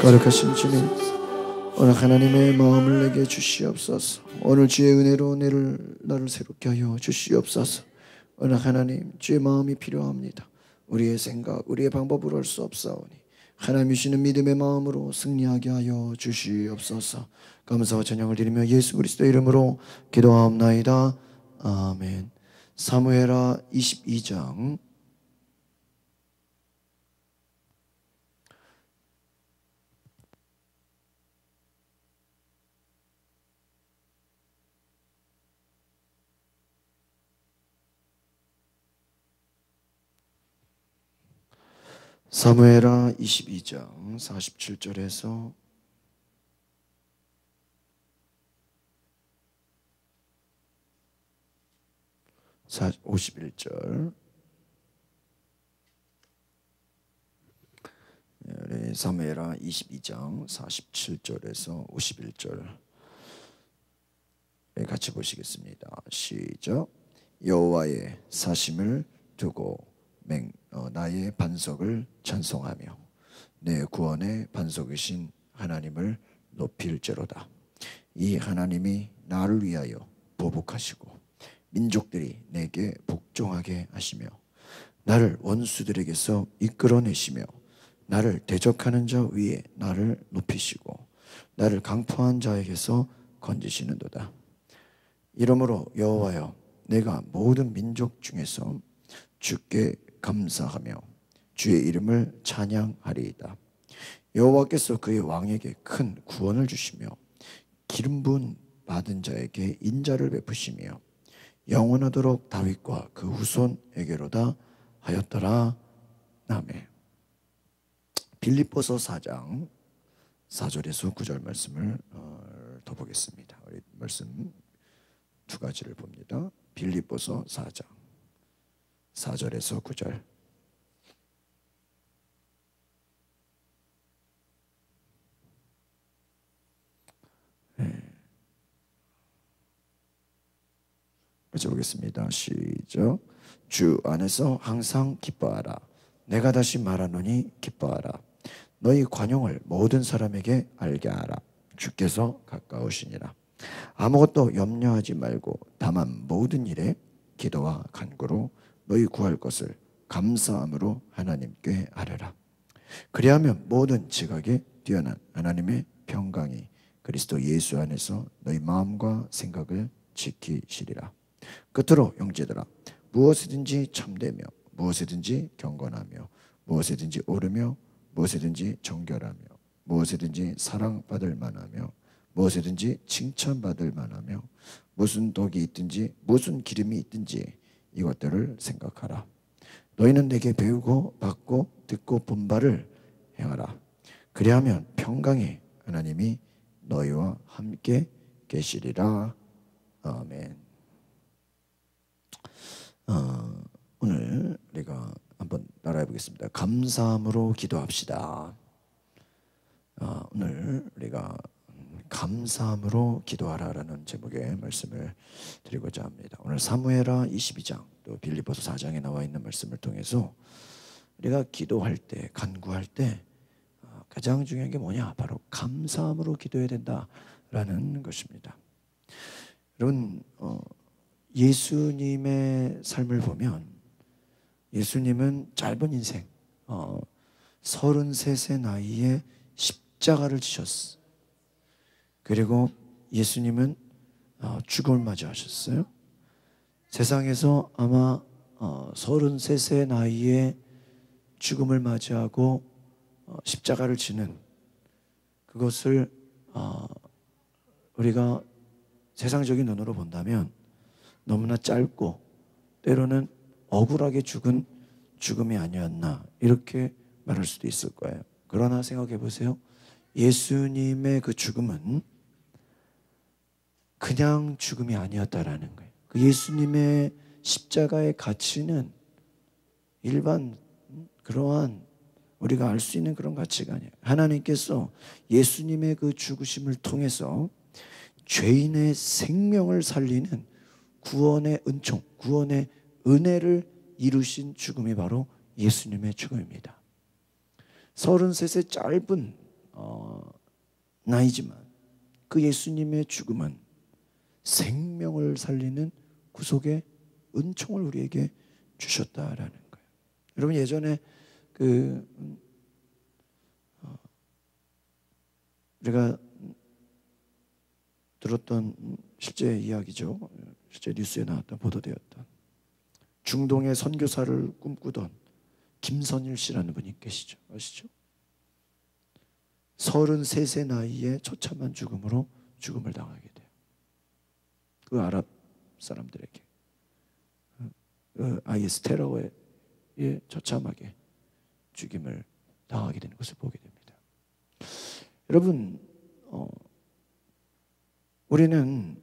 거룩하신 주님, 오늘 하나님의 마음을 내게 주시옵소서. 오늘 주의 은혜로 나를 새롭게 하여 주시옵소서. 오늘 하나님, 주의 마음이 필요합니다. 우리의 생각, 우리의 방법으로 할 수 없사오니 하나님 주시는 믿음의 마음으로 승리하게 하여 주시옵소서. 감사와 찬양을 드리며 예수 그리스도의 이름으로 기도하옵나이다. 아멘. 사무엘하 22장 사무엘하 22장 47절에서 51절. 사무엘하 22장 47절에서 51절 같이 보시겠습니다. 시작. 여호와의 사심을 두고 나의 반석을 찬송하며 내 구원의 반석이신 하나님을 높일지로다. 이 하나님이 나를 위하여 보복하시고 민족들이 내게 복종하게 하시며 나를 원수들에게서 이끌어내시며 나를 대적하는 자 위에 나를 높이시고 나를 강포한 자에게서 건지시는도다. 이러므로 여호와여, 내가 모든 민족 중에서 주께 감사하며 주의 이름을 찬양하리이다. 여호와께서 그의 왕에게 큰 구원을 주시며 기름 부은 받은 자에게 인자를 베푸시며 영원하도록 다윗과 그 후손에게로다 하였더라. 아멘. 빌립보서 4장 4절에서 9절 말씀을 더 보겠습니다. 우리 말씀 두 가지를 봅니다. 빌립보서 4장 4절에서 9절. 같이 보겠습니다. 시작. 주 안에서 항상 기뻐하라. 내가 다시 말하노니 기뻐하라. 너희 관용을 모든 사람에게 알게 하라. 주께서 가까우시니라. 아무것도 염려하지 말고 다만 모든 일에 기도와 간구로 너희 구할 것을 감사함으로 하나님께 아뢰라. 그리하면 모든 지각에 뛰어난 하나님의 평강이 그리스도 예수 안에서 너희 마음과 생각을 지키시리라. 끝으로 형제들아, 무엇이든지 참되며 무엇이든지 경건하며 무엇이든지 옳으며 무엇이든지 정결하며 무엇이든지 사랑받을 만하며 무엇이든지 칭찬받을 만하며 무슨 덕이 있든지 무슨 기름이 있든지 이것들을 생각하라. 너희는 내게 배우고 받고 듣고 본 바를 행하라. 그리하면 평강의 하나님이 너희와 함께 계시리라. 아멘. 오늘 우리가 한번 따라해 보겠습니다. 감사함으로 기도합시다. 오늘 우리가 감사함으로 기도하라라는 제목의 말씀을 드리고자 합니다. 오늘 사무엘하 22장 또 빌립보서 4장에 나와 있는 말씀을 통해서 우리가 기도할 때, 간구할 때 가장 중요한 게 뭐냐? 바로 감사함으로 기도해야 된다라는 것입니다. 여러분, 예수님의 삶을 보면 예수님은 짧은 인생 33세 나이에 십자가를 지셨어요. 그리고 예수님은 죽음을 맞이하셨어요. 세상에서 아마 33세 나이에 죽음을 맞이하고 십자가를 지는 그것을 우리가 세상적인 눈으로 본다면 너무나 짧고 때로는 억울하게 죽은 죽음이 아니었나 이렇게 말할 수도 있을 거예요. 그러나 생각해 보세요. 예수님의 그 죽음은 그냥 죽음이 아니었다라는 거예요. 그 예수님의 십자가의 가치는 일반 그러한 우리가 알 수 있는 그런 가치가 아니에요. 하나님께서 예수님의 그 죽으심을 통해서 죄인의 생명을 살리는 구원의 은총, 구원의 은혜를 이루신 죽음이 바로 예수님의 죽음입니다. 33세 짧은 나이지만 그 예수님의 죽음은 생명을 살리는 구속의 은총을 우리에게 주셨다라는 거예요. 여러분 예전에 우리가 들었던 실제 이야기죠. 실제 뉴스에 나왔던 보도되었던 중동의 선교사를 꿈꾸던 김선일 씨라는 분이 계시죠. 아시죠? 33세 나이에 처참한 죽음으로 죽음을 당하게 돼요. 그 아랍 사람들에게 IS 테러에 처참하게 죽임을 당하게 되는 것을 보게 됩니다. 여러분 우리는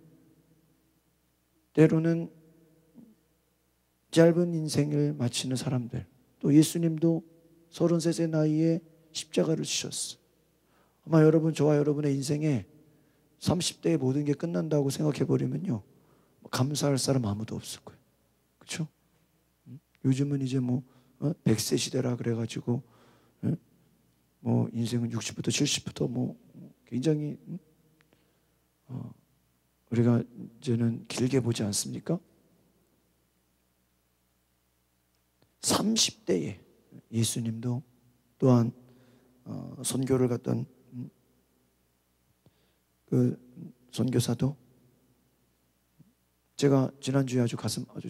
때로는 짧은 인생을 마치는 사람들, 또 예수님도 33세 나이에 십자가를 지셨어요. 아마 여러분, 저와 여러분의 인생에 30대에 모든 게 끝난다고 생각해버리면요, 감사할 사람 아무도 없을 거예요. 그렇죠? 요즘은 이제 100세 시대라 그래가지고 인생은 60부터 70부터 굉장히 우리가 이제는 길게 보지 않습니까? 30대에 예수님도 또한 선교를 갔던 그 선교사도, 제가 지난주에 아주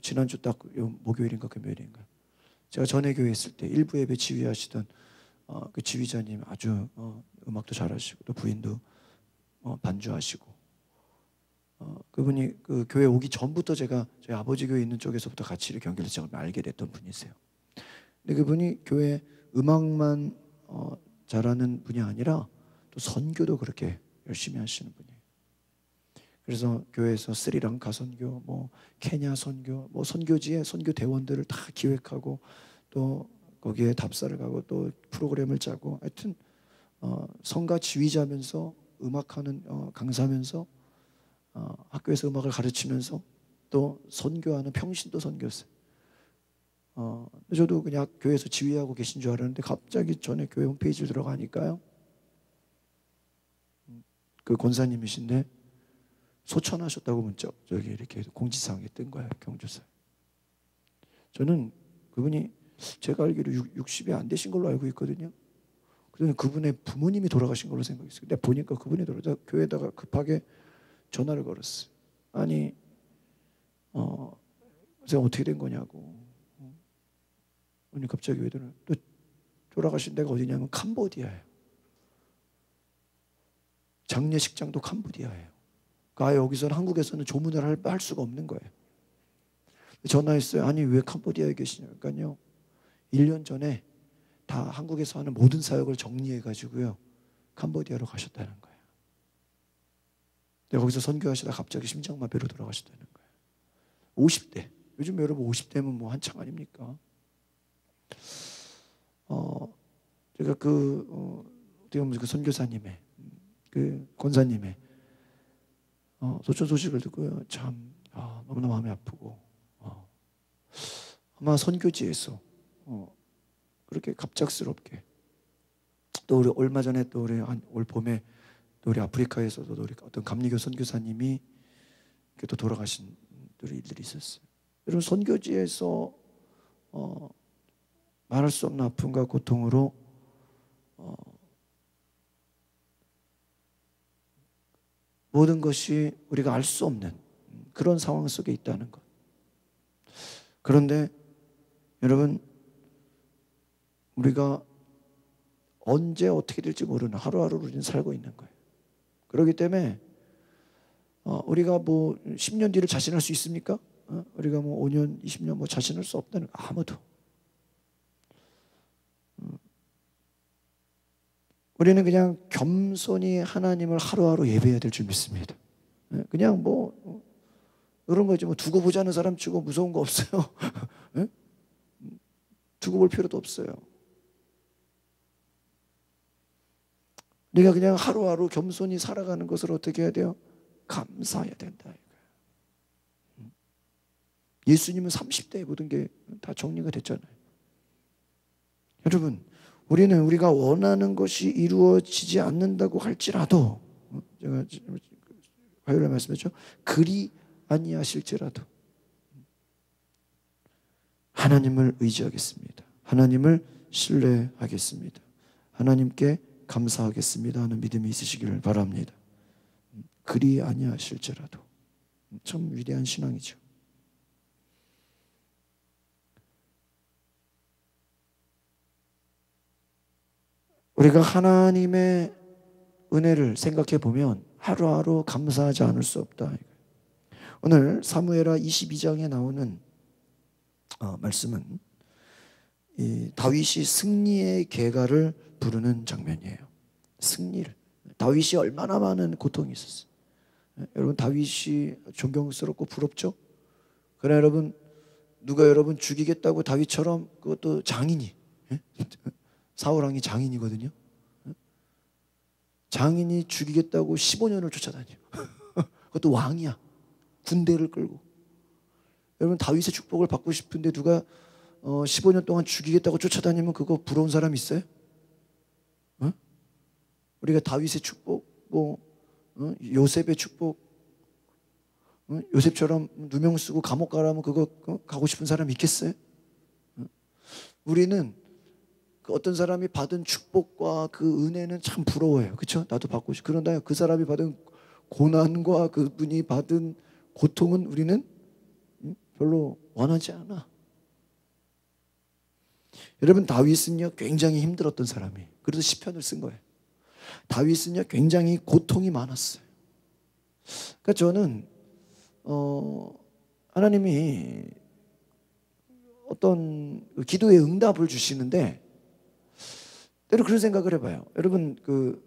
지난주 딱 목요일인가 금요일인가 제가 전에 교회 있을 때 일부 예배 지휘하시던 그 지휘자님 아주 음악도 잘하시고 또 부인도 반주하시고 그분이 그 교회 오기 전부터 제가 저희 아버지 교회 있는 쪽에서부터 같이 이렇게 연결해서 알게 됐던 분이세요. 근데 그분이 교회 음악만 잘하는 분이 아니라 또 선교도 그렇게 열심히 하시는 분이에요. 그래서 교회에서 스리랑카 선교, 케냐 선교, 선교지의 선교 대원들을 다 기획하고 또 거기에 답사를 가고 또 프로그램을 짜고, 하여튼 성가 지휘자면서 음악하는 강사면서 학교에서 음악을 가르치면서 또 선교하는 평신도 선교사. 저도 그냥 교회에서 지휘하고 계신 줄 알았는데 갑자기 전에 교회 홈페이지를 들어가니까요, 그 권사님이신데 소천하셨다고 문자 저기 이렇게 공지사항에 뜬 거예요. 경조사. 저는 그분이 제가 알기로 60이 안 되신 걸로 알고 있거든요. 그래서 그분의 부모님이 돌아가신 걸로 생각했어요. 근데 보니까 그분이 돌아가서 교회에다가 급하게 전화를 걸었어요. 아니 제가 어떻게 된 거냐고. 아니 갑자기 왜 그러나. 또 돌아가신 데가 어디냐면 캄보디아예요. 장례식장도 캄보디아예요. 그러니까 여기서는 한국에서는 조문을 할 수가 없는 거예요. 전화했어요. 아니 왜 캄보디아에 계시냐니까요. 1년 전에 다 한국에서 하는 모든 사역을 정리해가지고요 캄보디아로 가셨다는 거예요. 거기서 선교하시다 갑자기 심장마비로 돌아가셨다는 거예요. 50대. 요즘 여러분 50대면 한창 아닙니까? 제가 어떻게 보면 그 선교사님의 그 권사님의 소천 소식을 듣고요, 참 너무나 마음이 아프고 아마 선교지에서 그렇게 갑작스럽게, 또 우리 얼마 전에 또 우리 올 봄에 또 우리 아프리카에서도 우리 어떤 감리교 선교사님이 또 돌아가신 일들이 있었어요. 여러분 선교지에서 말할 수 없는 아픔과 고통으로 모든 것이 우리가 알 수 없는 그런 상황 속에 있다는 것. 그런데 여러분, 우리가 언제 어떻게 될지 모르는 하루하루를 우리는 살고 있는 거예요. 그렇기 때문에 우리가 10년 뒤를 자신할 수 있습니까? 우리가 5년, 20년 자신할 수 없다는 거. 아무도. 우리는 그냥 겸손히 하나님을 하루하루 예배해야 될 줄 믿습니다. 그냥 이런 거지 두고 보자는 사람 치고 무서운 거 없어요. 두고 볼 필요도 없어요. 우리가 그냥 하루하루 겸손히 살아가는 것을 어떻게 해야 돼요? 감사해야 된다. 예수님은 30대에 모든 게 다 정리가 됐잖아요. 여러분, 우리는 우리가 원하는 것이 이루어지지 않는다고 할지라도, 제가 화요일에 말씀했죠. 그리 아니하실지라도 하나님을 의지하겠습니다. 하나님을 신뢰하겠습니다. 하나님께 감사하겠습니다 하는 믿음이 있으시기를 바랍니다. 그리 아니하실지라도. 참 위대한 신앙이죠. 우리가 하나님의 은혜를 생각해 보면 하루하루 감사하지 않을 수 없다. 오늘 사무엘하 22장에 나오는 말씀은 이 다윗이 승리의 계가를 부르는 장면이에요. 승리를. 다윗이 얼마나 많은 고통이 있었어요. 여러분, 다윗이 존경스럽고 부럽죠? 그러나 여러분, 누가 여러분 죽이겠다고 다윗처럼, 그것도 장인이, 사울왕이 장인이거든요. 장인이 죽이겠다고 15년을 쫓아다녀. 그것도 왕이야. 군대를 끌고. 여러분, 다윗의 축복을 받고 싶은데 누가 15년 동안 죽이겠다고 쫓아다니면 그거 부러운 사람 있어요? 우리가 다윗의 축복, 요셉의 축복, 요셉처럼 누명 쓰고 감옥 가라면 그거 가고 싶은 사람 있겠어요? 우리는 그 어떤 사람이 받은 축복과 그 은혜는 참 부러워요. 그렇죠? 나도 받고 싶어. 그런다 그 사람이 받은 고난과 그분이 받은 고통은 우리는 별로 원하지 않아. 여러분, 다윗은요 굉장히 힘들었던 사람이에요. 그래서 시편을 쓴 거예요. 다윗은요 굉장히 고통이 많았어요. 그러니까 저는 하나님이 어떤 기도의 응답을 주시는데 때로 그런 생각을 해봐요. 여러분, 그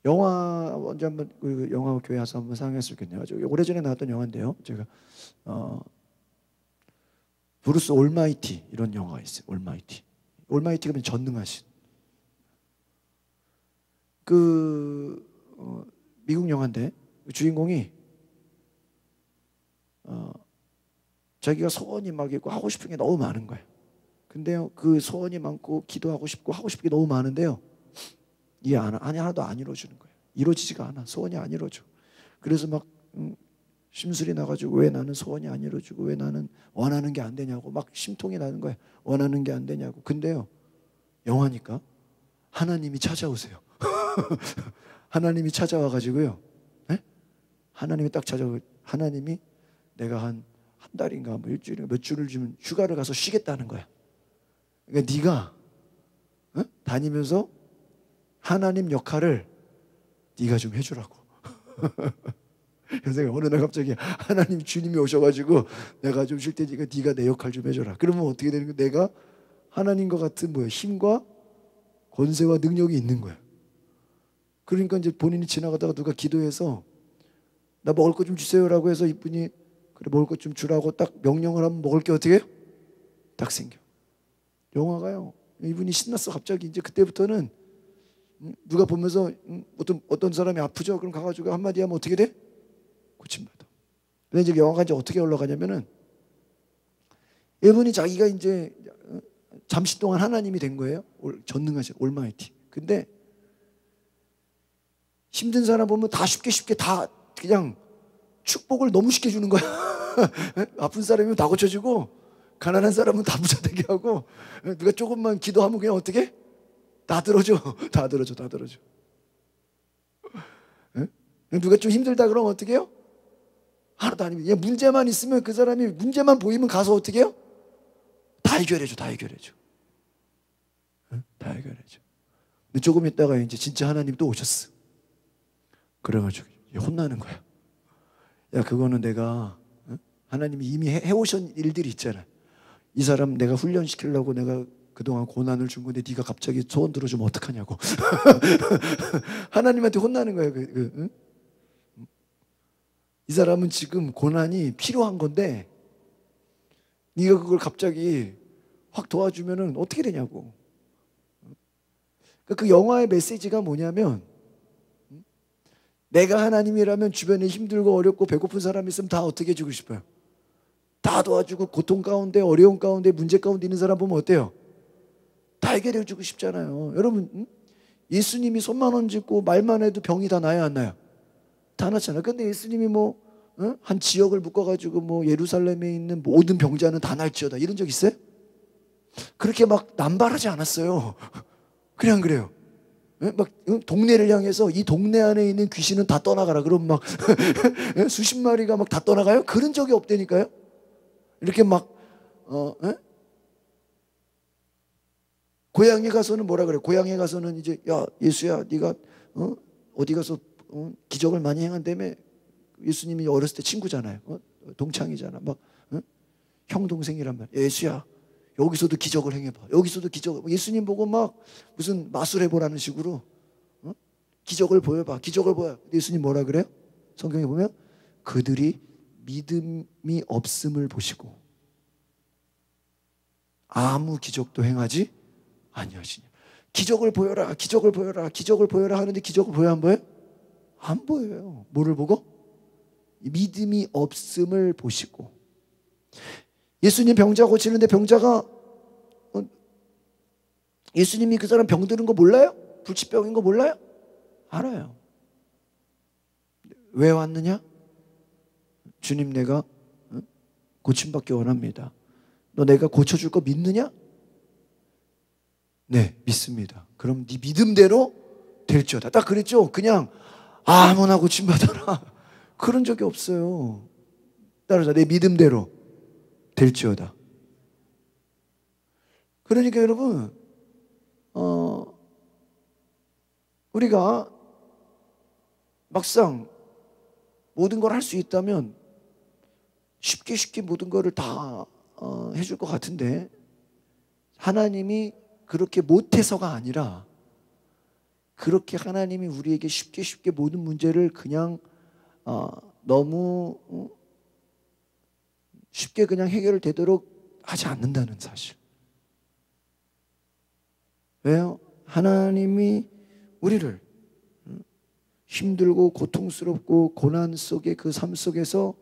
영화 언제 한번 그 영화 교회 와서 한번 상영했을 겠네요. 오래전에 나왔던 영화인데요. 제가 브루스 올마이티 이런 영화가 있어요. 올마이티가 전능하신 미국 영화인데 주인공이 자기가 소원이 막 있고 하고 싶은 게 너무 많은 거예요. 근데요 그 소원이 많고 기도하고 싶고 하고 싶은 게 너무 많은데요 이게 하나도 안 이루어지는 거예요. 이루어지지가 않아. 소원이 안 이루어져. 그래서 막 심술이 나가지고 왜 나는 소원이 안 이루어지고 왜 나는 원하는 게 안 되냐고 막 심통이 나는 거예요. 원하는 게 안 되냐고. 근데요 영화니까 하나님이 찾아오세요. 하나님이 찾아와가지고요. 네? 하나님이 딱 찾아오고 하나님이 내가 한 달인가 뭐 일주일인가 몇 주를 주면 휴가를 가서 쉬겠다는 거야. 그러니까 네가 다니면서 하나님 역할을 네가 좀 해주라고. 그래서 어느 날 갑자기 하나님 주님이 오셔가지고 내가 좀 쉴 테니까 네가 내 역할 좀 해줘라. 그러면 어떻게 되는 거야? 내가 하나님과 같은 힘과 권세와 능력이 있는 거야. 그러니까 이제 본인이 지나가다가 누가 기도해서 나 먹을 거 좀 주세요라고 해서 이분이 그래 먹을 거 좀 주라고 딱 명령을 하면 먹을 게 어떻게 해요? 딱 생겨. 영화가요. 이분이 신났어 갑자기. 이제 그때부터는 누가 보면서 어떤 사람이 아프죠? 그럼 가가지고 한마디 하면 어떻게 돼? 고침받아. 근데 이제 영화가 이제 어떻게 올라가냐면은 이분이 자기가 이제 잠시 동안 하나님이 된 거예요. 전능하신 올마이티. 근데 힘든 사람 보면 다 쉽게 다 그냥 축복을 너무 쉽게 주는 거야. 아픈 사람이면 다 고쳐주고 가난한 사람은 다 부자 되게 하고 누가 조금만 기도하면 그냥 어떻게? 다 들어줘. 다 들어줘. 누가 좀 힘들다 그러면 어떻게 해요? 하나도 아닙니다. 그냥 문제만 있으면 그 사람이 문제만 보이면 가서 어떻게 해요? 다 해결해줘. 다 해결해줘. 근데 조금 있다가 이제 진짜 하나님 또 오셨어. 그래가지고 혼나는 거야. 야, 그거는 내가 하나님이 이미 해오신 일들이 있잖아. 이 사람 내가 훈련시키려고 내가 그동안 고난을 준 건데 네가 갑자기 소원 들어주면 어떡하냐고. 하나님한테 혼나는 거야. 이 사람은 지금 고난이 필요한 건데 네가 그걸 갑자기 확 도와주면은 어떻게 되냐고. 그 영화의 메시지가 뭐냐면 내가 하나님이라면 주변에 힘들고 어렵고 배고픈 사람이 있으면 다 어떻게 해주고 싶어요? 다 도와주고 고통 가운데 어려움 가운데 문제 가운데 있는 사람 보면 어때요? 다 해결해 주고 싶잖아요. 여러분, 예수님이 손만 얹고 말만 해도 병이 다 나야 안 나요? 다 낫잖아요. 근데 예수님이 한 지역을 묶어가지고 예루살렘에 있는 모든 병자는 다 날지어다 이런 적 있어요? 그렇게 막 남발하지 않았어요. 그냥 그래요. 막 동네를 향해서 이 동네 안에 있는 귀신은 다 떠나가라. 그럼 막 수십 마리가 막 다 떠나가요? 그런 적이 없다니까요. 이렇게 막 고향에 가서는 뭐라 그래? 고향에 가서는 이제 야 예수야, 네가 어디 가서 기적을 많이 행한다며. 예수님이 어렸을 때 친구잖아요. 동창이잖아. 막 형 동생이란 말이야. 예수야, 여기서도 기적을 행해봐. 여기서도 기적. 예수님 보고 막 무슨 마술해보라는 식으로 기적을 보여봐. 기적을 보여. 예수님 뭐라 그래요? 성경에 보면 그들이 믿음이 없음을 보시고 아무 기적도 행하지 아니하시니. 기적을 보여라. 기적을 보여라. 기적을 보여라 하는데 기적을 보여 안 보여요? 안 보여요. 뭐를 보고? 믿음이 없음을 보시고. 예수님 병자 고치는데 병자가 예수님이 그 사람 병드는 거 몰라요? 불치병인 거 몰라요? 알아요. 왜 왔느냐? 주님, 내가 고침받기 원합니다. 너 내가 고쳐줄 거 믿느냐? 네, 믿습니다. 그럼 네 믿음대로 될지어다. 딱 그랬죠? 그냥 아무나 고침받아라 그런 적이 없어요. 따라서 내 믿음대로 될지어다. 그러니까 여러분, 우리가 막상 모든 걸 할 수 있다면 쉽게 모든 거를 다 해줄 것 같은데, 하나님이 그렇게 못해서가 아니라 그렇게 하나님이 우리에게 쉽게 모든 문제를 그냥 너무 쉽게 그냥 해결되도록 하지 않는다는 사실. 왜요? 하나님이 우리를 힘들고 고통스럽고 고난 속의 그 삶 속에서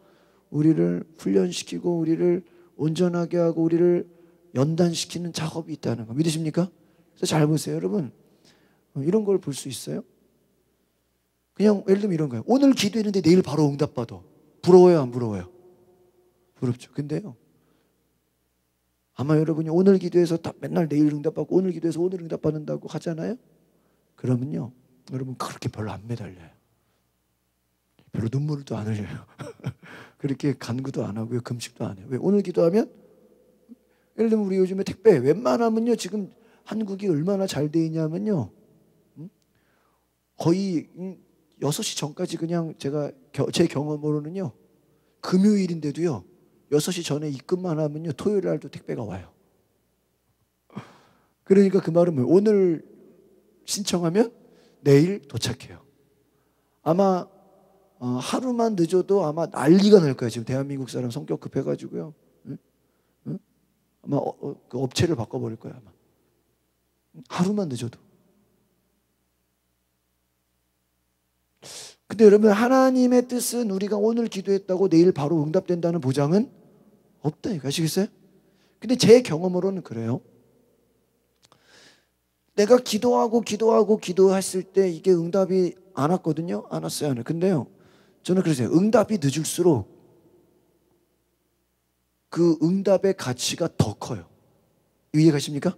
우리를 훈련시키고 우리를 온전하게 하고 우리를 연단시키는 작업이 있다는 거 믿으십니까? 그래서 잘 보세요, 여러분. 이런 걸 볼 수 있어요? 그냥 예를 들면 이런 거예요. 오늘 기도했는데 내일 바로 응답받아. 부러워요, 안 부러워요? 부럽죠. 근데요, 아마 여러분이 오늘 기도해서 맨날 내일 응답받고 오늘 기도해서 오늘 응답받는다고 하잖아요. 그러면요, 여러분 그렇게 별로 안 매달려요. 별로 눈물도 안 흘려요. 그렇게 간구도 안 하고요, 금식도 안 해요. 왜? 오늘 기도하면, 예를 들면 우리 요즘에 택배 웬만하면요, 지금 한국이 얼마나 잘 돼 있냐면요, 거의 6시 전까지 그냥 제 경험으로는요, 금요일인데도요 6시 전에 입금만 하면요 토요일 날도 택배가 와요. 그러니까 그 말은 뭐예요? 오늘 신청하면 내일 도착해요. 아마 하루만 늦어도 아마 난리가 날 거예요. 지금 대한민국 사람 성격 급해가지고요. 응? 아마 그 업체를 바꿔버릴 거예요. 아마 하루만 늦어도. 근데 여러분, 하나님의 뜻은 우리가 오늘 기도했다고 내일 바로 응답된다는 보장은 없다니까. 아시겠어요? 근데 제 경험으로는 그래요. 내가 기도했을 때 이게 응답이 안 왔거든요. 안 왔어요. 안 와요. 근데요, 저는 그러세요. 응답이 늦을수록 그 응답의 가치가 더 커요. 이해가십니까?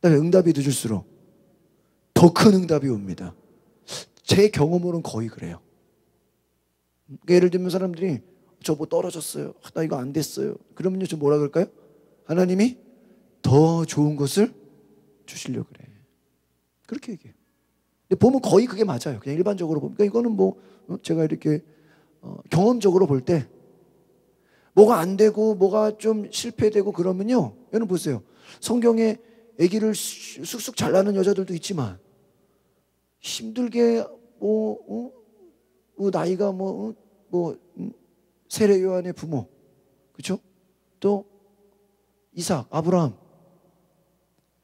응답이 늦을수록 더 큰 응답이 옵니다. 제 경험으로는 거의 그래요. 그러니까 예를 들면 사람들이 저 뭐 떨어졌어요. 나 이거 안 됐어요. 그러면요, 저 뭐라 그럴까요? 하나님이 더 좋은 것을 주시려고 그래. 그렇게 얘기해요. 근데 보면 거의 그게 맞아요. 그냥 일반적으로 보면. 그러니까 이거는 제가 이렇게 경험적으로 볼 때 뭐가 안 되고 뭐가 좀 실패되고 그러면요, 여러분 보세요. 성경에 아기를 쑥쑥 잘 낳는 여자들도 있지만 힘들게 나이가 세례 요한의 부모, 그렇죠? 또 이삭, 아브라함.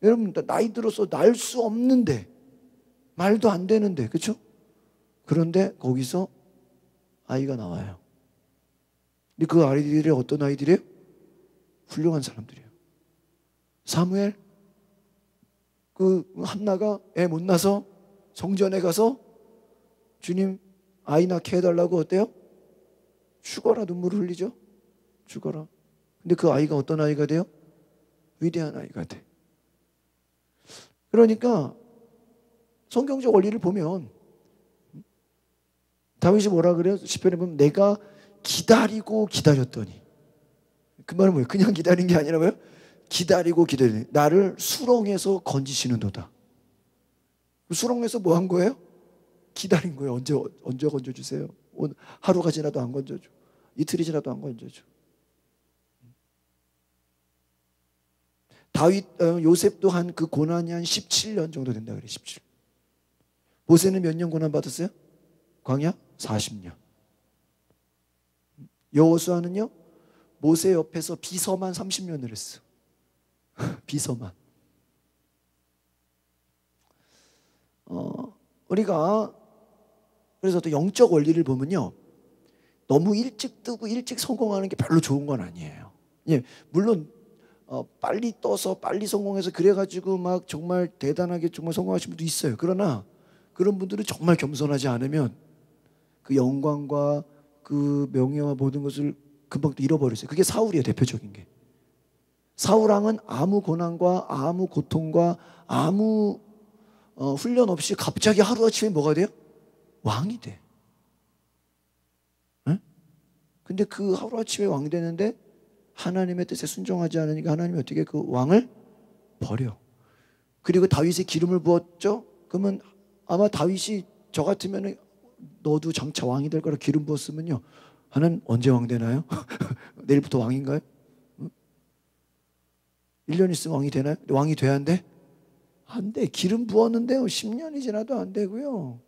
여러분 나이 들어서 날 수 없는데, 말도 안 되는데, 그렇죠? 그런데 거기서 아이가 나와요. 근데 그 아이들이 어떤 아이들이에요? 훌륭한 사람들이에요. 사무엘 그 한나가 애 못 낳아서 성전에 가서 주님 아이 낳게 해달라고 어때요? 죽어라 눈물을 흘리죠. 죽어라. 근데 그 아이가 어떤 아이가 돼요? 위대한 아이가 돼. 그러니까 성경적 원리를 보면 다윗이 뭐라 그래요? 시편에 보면 내가 기다리고 기다렸더니, 그 말은 뭐예요? 그냥 기다린 게 아니라 뭐예요? 기다리고 기다리니 나를 수렁에서 건지시는도다. 수렁에서 뭐 한 거예요? 기다린 거예요. 언제 건져주세요? 오늘 하루가 지나도 안 건져줘. 이틀이 지나도 안 건져줘. 요셉도 한 그 고난이 한 17년 정도 된다 그래. 17. 모세는 몇 년 고난 받았어요? 광야 40년. 여호수아는요, 모세 옆에서 비서만 30년을 했어. 비서만. 우리가 그래서 또 영적 원리를 보면요, 너무 일찍 뜨고 일찍 성공하는 게 별로 좋은 건 아니에요. 예, 물론 빨리 떠서 빨리 성공해서 그래가지고 막 정말 대단하게 정말 성공하신 분도 있어요. 그러나 그런 분들은 정말 겸손하지 않으면 그 영광과 그 명예와 모든 것을 금방 또 잃어버렸어요. 그게 사울이에요. 대표적인 게. 사울왕은 아무 고난과 아무 고통과 아무 훈련 없이 갑자기 하루아침에 뭐가 돼요? 왕이 돼. 네? 근데 그 하루아침에 왕이 되는데 하나님의 뜻에 순종하지 않으니까 하나님이 어떻게 그 왕을 버려. 그리고 다윗의 기름을 부었죠. 그러면 아마 다윗이 저 같으면 너도 장차 왕이 될 거라 기름 부었으면요, 하나님 언제 왕 되나요? 내일부터 왕인가요? 1년 있으면 왕이 되나요? 왕이 돼야 안 돼? 안 돼. 기름 부었는데요 10년이 지나도 안 되고요.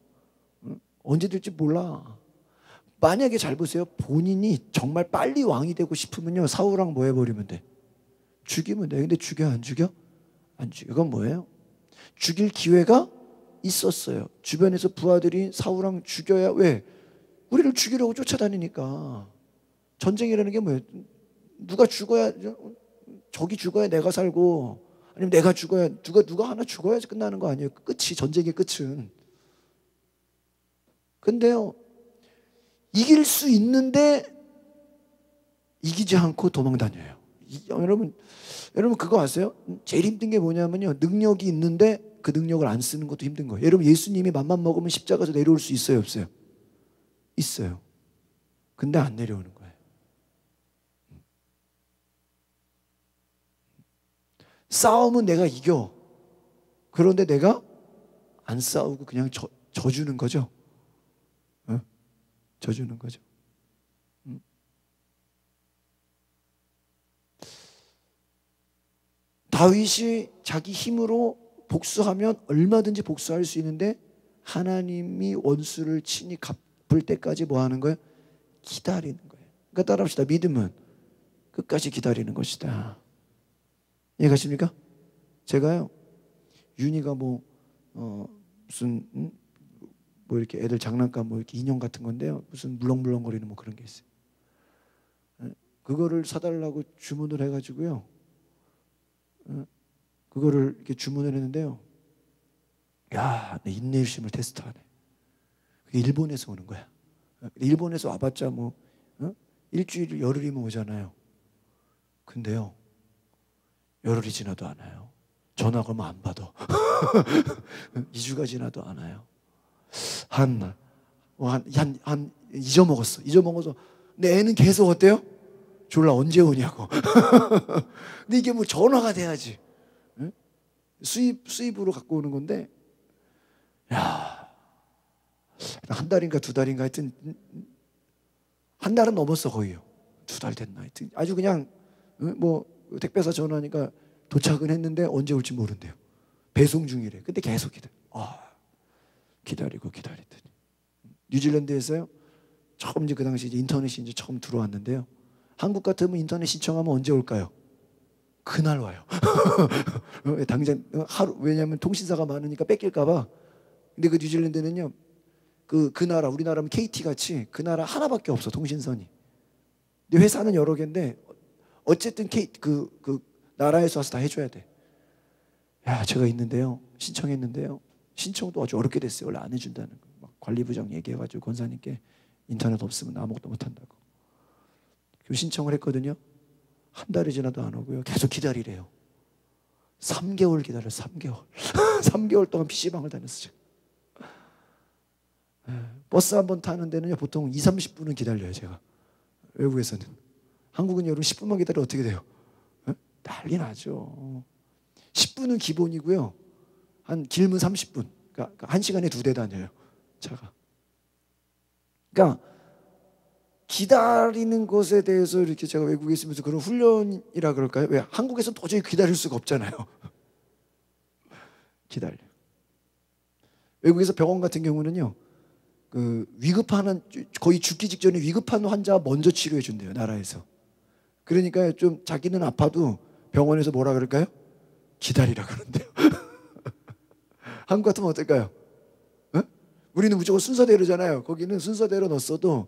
언제 될지 몰라. 만약에 잘 보세요. 본인이 정말 빨리 왕이 되고 싶으면요, 사울왕 뭐 해버리면 돼? 죽이면 돼. 근데 죽여 안 죽여? 안 죽여. 그건 뭐예요? 죽일 기회가 있었어요. 주변에서 부하들이 사울왕 죽여야, 왜? 우리를 죽이려고 쫓아다니니까. 전쟁이라는 게 뭐예요? 누가 죽어야, 적이 죽어야 내가 살고, 아니면 내가 죽어야, 누가 하나 죽어야지 끝나는 거 아니에요? 끝이, 전쟁의 끝은. 근데요, 이길 수 있는데 이기지 않고 도망 다녀요. 여러분 그거 아세요? 제일 힘든 게 뭐냐면요, 능력이 있는데 그 능력을 안 쓰는 것도 힘든 거예요. 여러분, 예수님이 맘만 먹으면 십자가에서 내려올 수 있어요, 없어요? 있어요. 근데 안 내려오는 거예요. 싸움은 내가 이겨. 그런데 내가 안 싸우고 그냥 져주는 거죠. 져주는 거죠. 다윗이 자기 힘으로 복수하면 얼마든지 복수할 수 있는데 하나님이 원수를 친히 갚을 때까지 뭐 하는 거예요? 기다리는 거예요. 그러니까 따라합시다. 믿음은 끝까지 기다리는 것이다. 이해가십니까? 제가요, 윤희가 무슨 뭐 이렇게 애들 장난감 뭐 이렇게 인형 같은 건데요, 무슨 물렁물렁거리는 뭐 그런 게 있어요. 그거를 사달라고 주문을 해가지고요, 그거를 이렇게 주문을 했는데요, 야, 내 인내심을 테스트하네. 그게 일본에서 오는 거야. 일본에서 와봤자 뭐 일주일 열흘이면 오잖아요. 근데요, 열흘이 지나도 안 와요. 전화 걸면 안 받아. 2주가 지나도 안 와요. 한 잊어먹었어. 근데 애는 계속 어때요? 졸라 언제 오냐고. 근데 이게 뭐 전화가 돼야지. 응? 수입으로 갖고 오는 건데, 야, 한 달인가 두 달인가 하여튼 한 달은 넘었어 거의요. 2달 됐나 하여튼 아주 그냥 뭐 택배사 전화하니까 도착은 했는데 언제 올지 모른대요. 배송 중이래. 근데 계속 기다리더니 뉴질랜드에서요, 처음 이제 그 당시 이제 인터넷이 이제 처음 들어왔는데요, 한국 같으면 인터넷 신청하면 언제 올까요? 그날 와요. 당장 하루, 왜냐하면 통신사가 많으니까 뺏길까봐. 근데 그 뉴질랜드는요, 그 나라, 우리나라면 KT 같이 그 나라 하나밖에 없어, 통신선이. 근데 회사는 여러 개인데 어쨌든 그 나라에서 와서 다 해줘야 돼. 야, 제가 있는데요, 신청했는데요, 신청도 아주 어렵게 됐어요. 원래 안 해준다는 거. 막 관리부장 얘기해가지고 권사님께 인터넷 없으면 아무것도 못한다고. 신청을 했거든요. 한 달이 지나도 안 오고요. 계속 기다리래요. 3개월 기다려요. 3개월. 3개월 동안 PC방을 다녔어요. 버스 한 번 타는 데는요, 보통 20-30분은 기다려요. 제가 외국에서는. 한국은 여러분 10분만 기다려 어떻게 돼요? 난리 나죠. 10분은 기본이고요. 한 길면 30분. 그러니까 1시간에 2대 다녀요, 차가. 그러니까 기다리는 것에 대해서 이렇게 제가 외국에 있으면서 그런 훈련이라 그럴까요? 왜? 한국에서는 도저히 기다릴 수가 없잖아요. 기다려. 외국에서 병원 같은 경우는요, 그 위급한, 거의 죽기 직전에 위급한 환자 먼저 치료해 준대요, 나라에서. 그러니까 좀 자기는 아파도 병원에서 뭐라 그럴까요? 기다리라 그런대요. 한국 같으면 어떨까요? 우리는 무조건 순서대로잖아요. 거기는 순서대로 넣었어도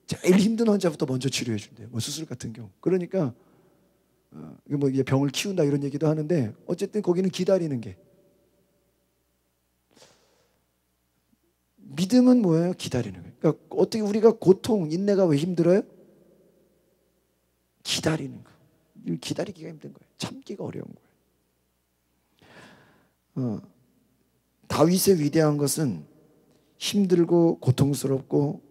제일 힘든 환자부터 먼저 치료해 준대요. 뭐 수술 같은 경우. 그러니까 뭐 이제 병을 키운다 이런 얘기도 하는데, 어쨌든 거기는 기다리는 게. 믿음은 뭐예요? 기다리는 거예요. 그러니까 어떻게 우리가 고통, 인내가 왜 힘들어요? 기다리는 거. 기다리기가 힘든 거예요. 참기가 어려운 거예요. 다윗의 위대한 것은 힘들고 고통스럽고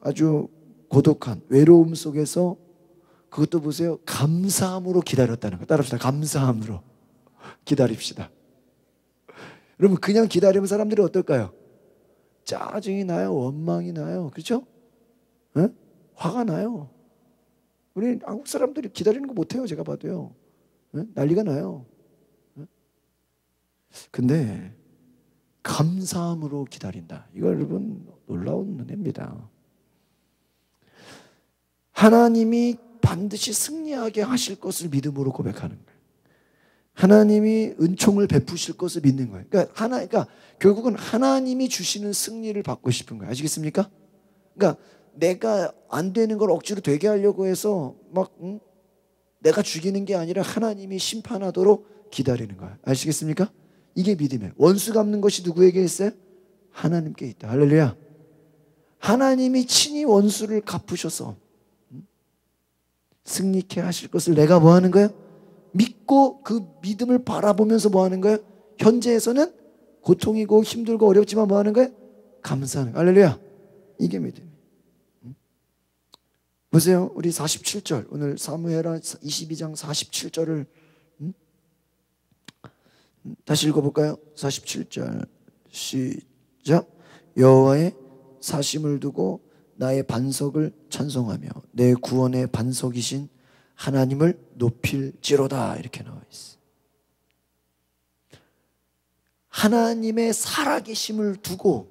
아주 고독한 외로움 속에서, 그것도 보세요, 감사함으로 기다렸다는 거. 따라합시다. 감사함으로 기다립시다. 여러분, 그냥 기다리면 사람들이 어떨까요? 짜증이 나요. 원망이 나요. 그렇죠? 화가 나요. 우리 한국 사람들이 기다리는 거 못해요. 제가 봐도요. 난리가 나요. 근데 감사함으로 기다린다. 이거 여러분 놀라운 은혜입니다. 하나님이 반드시 승리하게 하실 것을 믿음으로 고백하는 거예요. 하나님이 은총을 베푸실 것을 믿는 거예요. 그러니까 결국은 하나님이 주시는 승리를 받고 싶은 거예요. 아시겠습니까? 그러니까 내가 안 되는 걸 억지로 되게 하려고 해서 막 내가 죽이는 게 아니라 하나님이 심판하도록 기다리는 거예요. 아시겠습니까? 이게 믿음이에요. 원수 갚는 것이 누구에게 있어요? 하나님께 있다. 할렐루야. 하나님이 친히 원수를 갚으셔서 승리케 하실 것을 내가 뭐 하는 거예요? 믿고 그 믿음을 바라보면서 뭐 하는 거예요? 현재에서는 고통이고 힘들고 어렵지만 뭐 하는 거예요? 감사하는 거예요. 할렐루야. 이게 믿음이에요. 보세요. 우리 47절, 오늘 사무엘하 22장 47절을 다시 읽어볼까요? 47절 시작. 여호와의 사심을 두고 나의 반석을 찬송하며 내 구원의 반석이신 하나님을 높일지로다. 이렇게 나와 있어요. 하나님의 살아계심을 두고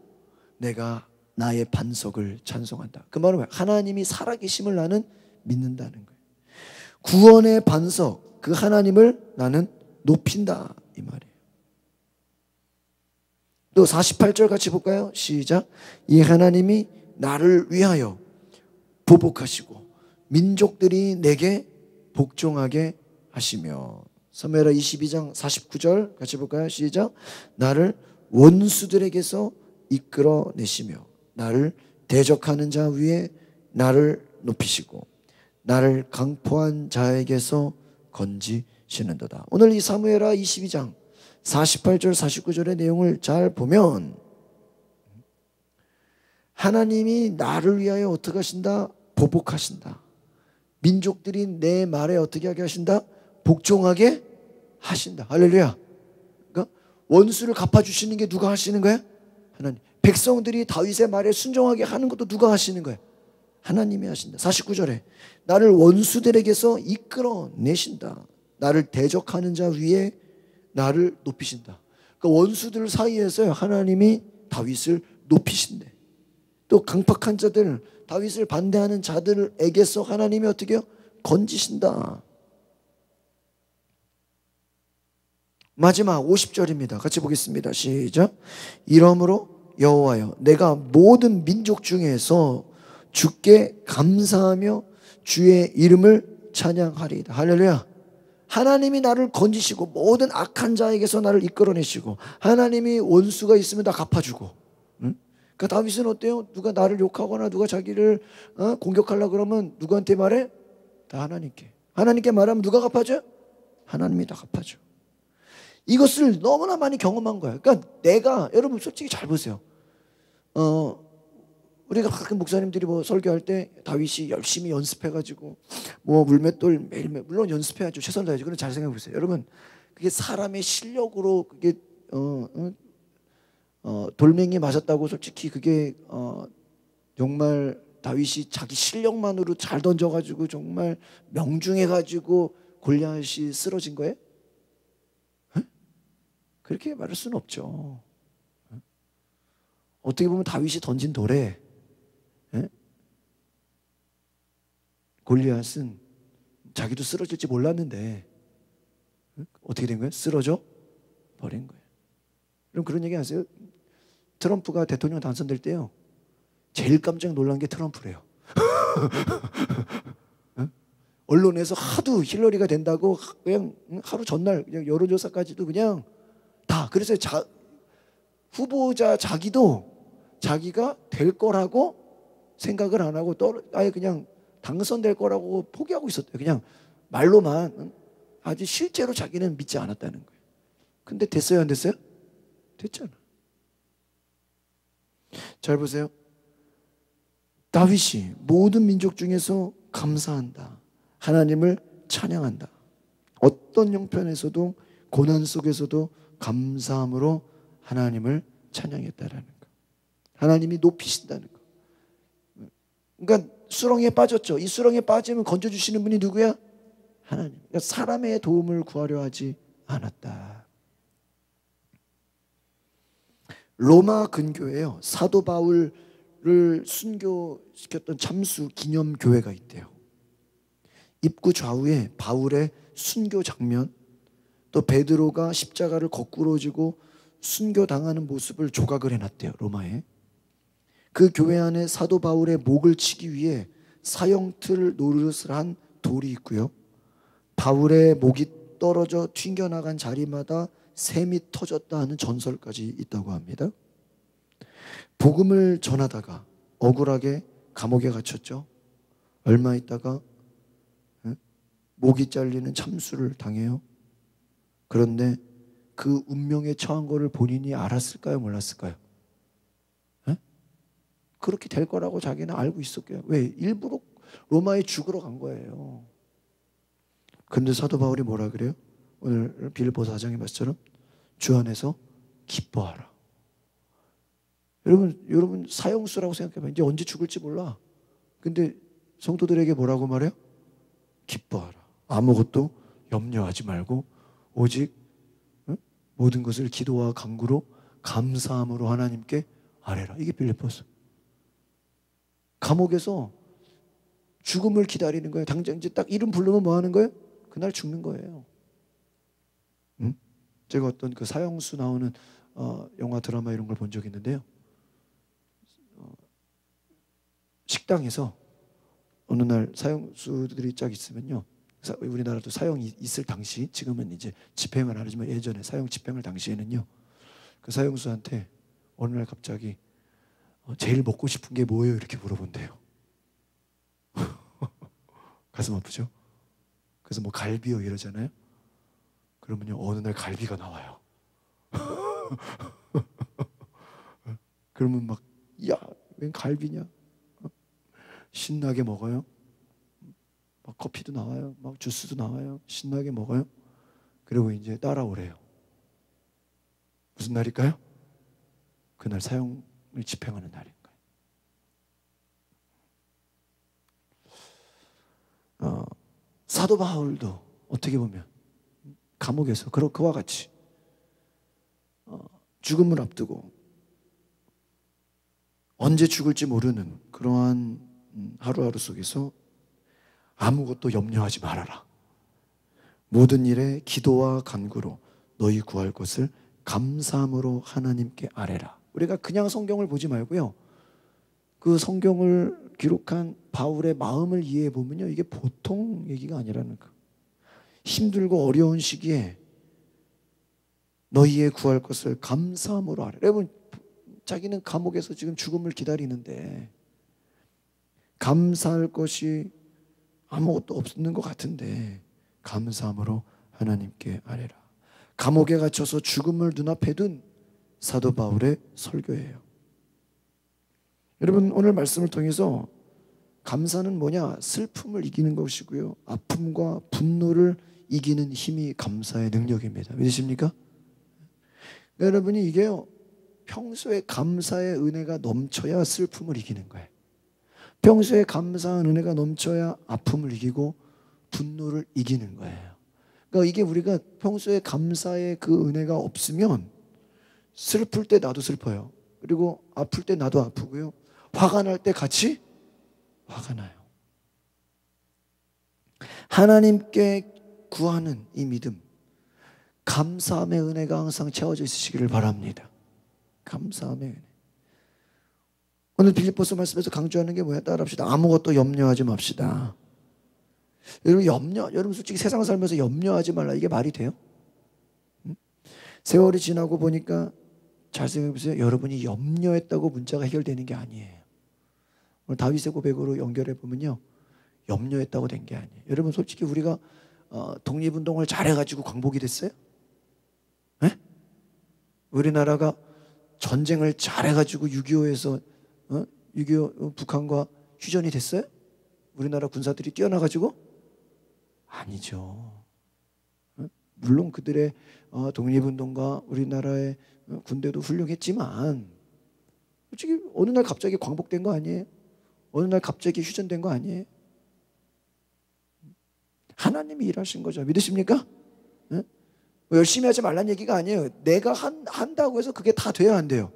내가 나의 반석을 찬송한다. 그 말은 뭐야? 하나님이 살아계심을 나는 믿는다는 거예요. 구원의 반석, 그 하나님을 나는 높인다, 이 말이에요. 또 48절 같이 볼까요? 시작. 이 하나님이 나를 위하여 보복하시고 민족들이 내게 복종하게 하시며. 사무엘하 22장 49절 같이 볼까요? 시작. 나를 원수들에게서 이끌어내시며 나를 대적하는 자 위에 나를 높이시고 나를 강포한 자에게서 건지시는도다. 오늘 이 사무엘하 22장 48절 49절의 내용을 잘 보면 하나님이 나를 위하여 어떻게 하신다? 보복하신다. 민족들이 내 말에 어떻게 하게 하신다? 복종하게 하신다. 할렐루야. 그러니까 원수를 갚아주시는 게 누가 하시는 거야? 하나님. 백성들이 다윗의 말에 순종하게 하는 것도 누가 하시는 거야? 하나님이 하신다. 49절에 나를 원수들에게서 이끌어내신다. 나를 대적하는 자 위에 나를 높이신다. 그러니까 원수들 사이에서 하나님이 다윗을 높이신대. 또 강팍한 자들, 다윗을 반대하는 자들에게서 하나님이 어떻게 해요? 건지신다. 마지막 50절입니다. 같이 보겠습니다. 시작. 이러므로 여호와여 내가 모든 민족 중에서 주께 감사하며 주의 이름을 찬양하리이다. 할렐루야. 하나님이 나를 건지시고 모든 악한 자에게서 나를 이끌어내시고 하나님이 원수가 있으면 다 갚아주고. 응? 그러니까 다윗은 어때요? 누가 나를 욕하거나 누가 자기를 공격하려고 그러면 누구한테 말해? 다 하나님께. 하나님께 말하면 누가 갚아줘요? 하나님이 다 갚아줘. 이것을 너무나 많이 경험한 거예요. 그러니까 내가, 여러분 솔직히 잘 보세요. 우리가 가끔 목사님들이 뭐 설교할 때 다윗이 열심히 연습해가지고 뭐 물맷돌 매일매일, 물론 연습해야죠. 최선을 다해야죠. 그런 잘 생각해 보세요. 여러분, 그게 사람의 실력으로 그게 돌멩이 맞았다고 솔직히 그게 정말 다윗이 자기 실력만으로 잘 던져가지고 정말 명중해가지고 골리앗이 쓰러진 거예요? 그렇게 말할 수는 없죠. 어떻게 보면 다윗이 던진 돌에 골리앗은 자기도 쓰러질지 몰랐는데 어떻게 된 거예요? 쓰러져 버린 거예요. 그럼 그런 얘기 아세요? 트럼프가 대통령 당선될 때요, 제일 깜짝 놀란 게 트럼프래요. 언론에서 하도 힐러리가 된다고 그냥 하루 전날 그냥 여론조사까지도 그냥 다. 그래서 후보자 자기도 자기가 될 거라고 생각을 안 하고 아예 그냥 당선될 거라고 포기하고 있었대요. 그냥 말로만. 아주 실제로 자기는 믿지 않았다는 거예요. 근데 됐어요, 안 됐어요? 됐잖아. 잘 보세요. 다윗이 모든 민족 중에서 감사한다, 하나님을 찬양한다, 어떤 형편에서도 고난 속에서도 감사함으로 하나님을 찬양했다라는 거. 하나님이 높이신다는 거. 그러니까 수렁에 빠졌죠. 이 수렁에 빠지면 건져주시는 분이 누구야? 하나님. 그러니까 사람의 도움을 구하려 하지 않았다. 로마 근교에요, 사도 바울을 순교시켰던 참수 기념교회가 있대요. 입구 좌우에 바울의 순교 장면, 또 베드로가 십자가를 거꾸로 지고 순교당하는 모습을 조각을 해놨대요, 로마에. 그 교회 안에 사도 바울의 목을 치기 위해 사형틀 노릇을 한 돌이 있고요, 바울의 목이 떨어져 튕겨나간 자리마다 샘이 터졌다 하는 전설까지 있다고 합니다. 복음을 전하다가 억울하게 감옥에 갇혔죠. 얼마 있다가 목이 잘리는 참수를 당해요. 그런데 그 운명에 처한 거를 본인이 알았을까요, 몰랐을까요? 그렇게 될 거라고 자기는 알고 있었고요. 왜? 일부러 로마에 죽으러 간 거예요. 그런데 사도 바울이 뭐라 그래요? 오늘 빌립보서 4장의 말씀처럼 주 안에서 기뻐하라. 여러분 사형수라고 생각해봐요. 이제 언제 죽을지 몰라. 근데 성도들에게 뭐라고 말해요? 기뻐하라. 아무것도 염려하지 말고 오직 모든 것을 기도와 간구로 감사함으로 하나님께 아뢰라. 이게 빌립보서. 감옥에서 죽음을 기다리는 거예요. 당장 이제 딱 이름 부르면 뭐 하는 거예요? 그날 죽는 거예요. 응? 제가 어떤 그 사형수 나오는 영화 드라마 이런 걸 본 적이 있는데요. 식당에서 어느 날 사형수들이 쫙 있으면요, 우리나라도 사형이 있을 당시, 지금은 이제 집행을 안 하지만 예전에 사형 집행을 당시에는요, 그 사형수한테 어느 날 갑자기 제일 먹고 싶은 게 뭐예요? 이렇게 물어본대요. 가슴 아프죠? 그래서 뭐 갈비요 이러잖아요. 그러면요, 어느 날 갈비가 나와요. 그러면 막, 야, 웬 갈비냐? 신나게 먹어요. 막 커피도 나와요. 막 주스도 나와요. 신나게 먹어요. 그리고 이제 따라오래요. 무슨 날일까요? 그날 사형을 집행하는 날인 거예요. 사도 바울도 어떻게 보면 감옥에서 그와 같이 죽음을 앞두고 언제 죽을지 모르는 그러한 하루하루 속에서 아무것도 염려하지 말아라. 모든 일에 기도와 간구로 너희 구할 것을 감사함으로 하나님께 아뢰라. 우리가 그냥 성경을 보지 말고요, 그 성경을 기록한 바울의 마음을 이해해 보면요, 이게 보통 얘기가 아니라는 거. 힘들고 어려운 시기에 너희의 구할 것을 감사함으로 하라. 여러분, 자기는 감옥에서 지금 죽음을 기다리는데 감사할 것이 아무것도 없는 것 같은데 감사함으로 하나님께 아뢰라. 감옥에 갇혀서 죽음을 눈앞에 둔 사도 바울의 설교예요. 여러분, 오늘 말씀을 통해서 감사는 뭐냐? 슬픔을 이기는 것이고요, 아픔과 분노를 이기는 힘이 감사의 능력입니다. 믿으십니까? 여러분이 이게요, 평소에 감사의 은혜가 넘쳐야 슬픔을 이기는 거예요. 평소에 감사한 은혜가 넘쳐야 아픔을 이기고 분노를 이기는 거예요. 그러니까 이게 우리가 평소에 감사의 그 은혜가 없으면 슬플 때 나도 슬퍼요. 그리고 아플 때 나도 아프고요. 화가 날 때 같이 화가 나요. 하나님께 구하는 이 믿음, 감사함의 은혜가 항상 채워져 있으시기를 바랍니다. 감사함의 은혜. 오늘 빌립보서 말씀에서 강조하는 게 뭐야? 따라합시다. 아무것도 염려하지 맙시다. 여러분 솔직히 세상 살면서 염려하지 말라, 이게 말이 돼요? 세월이 지나고 보니까 잘 생각해보세요. 여러분이 염려했다고 문제가 해결되는 게 아니에요. 오늘 다윗의 고백으로 연결해 보면요, 염려했다고 된 게 아니에요. 여러분 솔직히 우리가 독립운동을 잘해가지고 광복이 됐어요? 네? 우리나라가 전쟁을 잘해가지고 6.25에서 6.25 북한과 휴전이 됐어요? 우리나라 군사들이 뛰어나가지고? 아니죠. 물론 그들의 독립운동과 우리나라의 군대도 훌륭했지만 솔직히 어느 날 갑자기 광복된 거 아니에요? 어느 날 갑자기 휴전된 거 아니에요? 하나님이 일하신 거죠. 믿으십니까? 네? 열심히 하지 말란 얘기가 아니에요. 내가 한다고 해서 그게 다 돼야 안 돼요.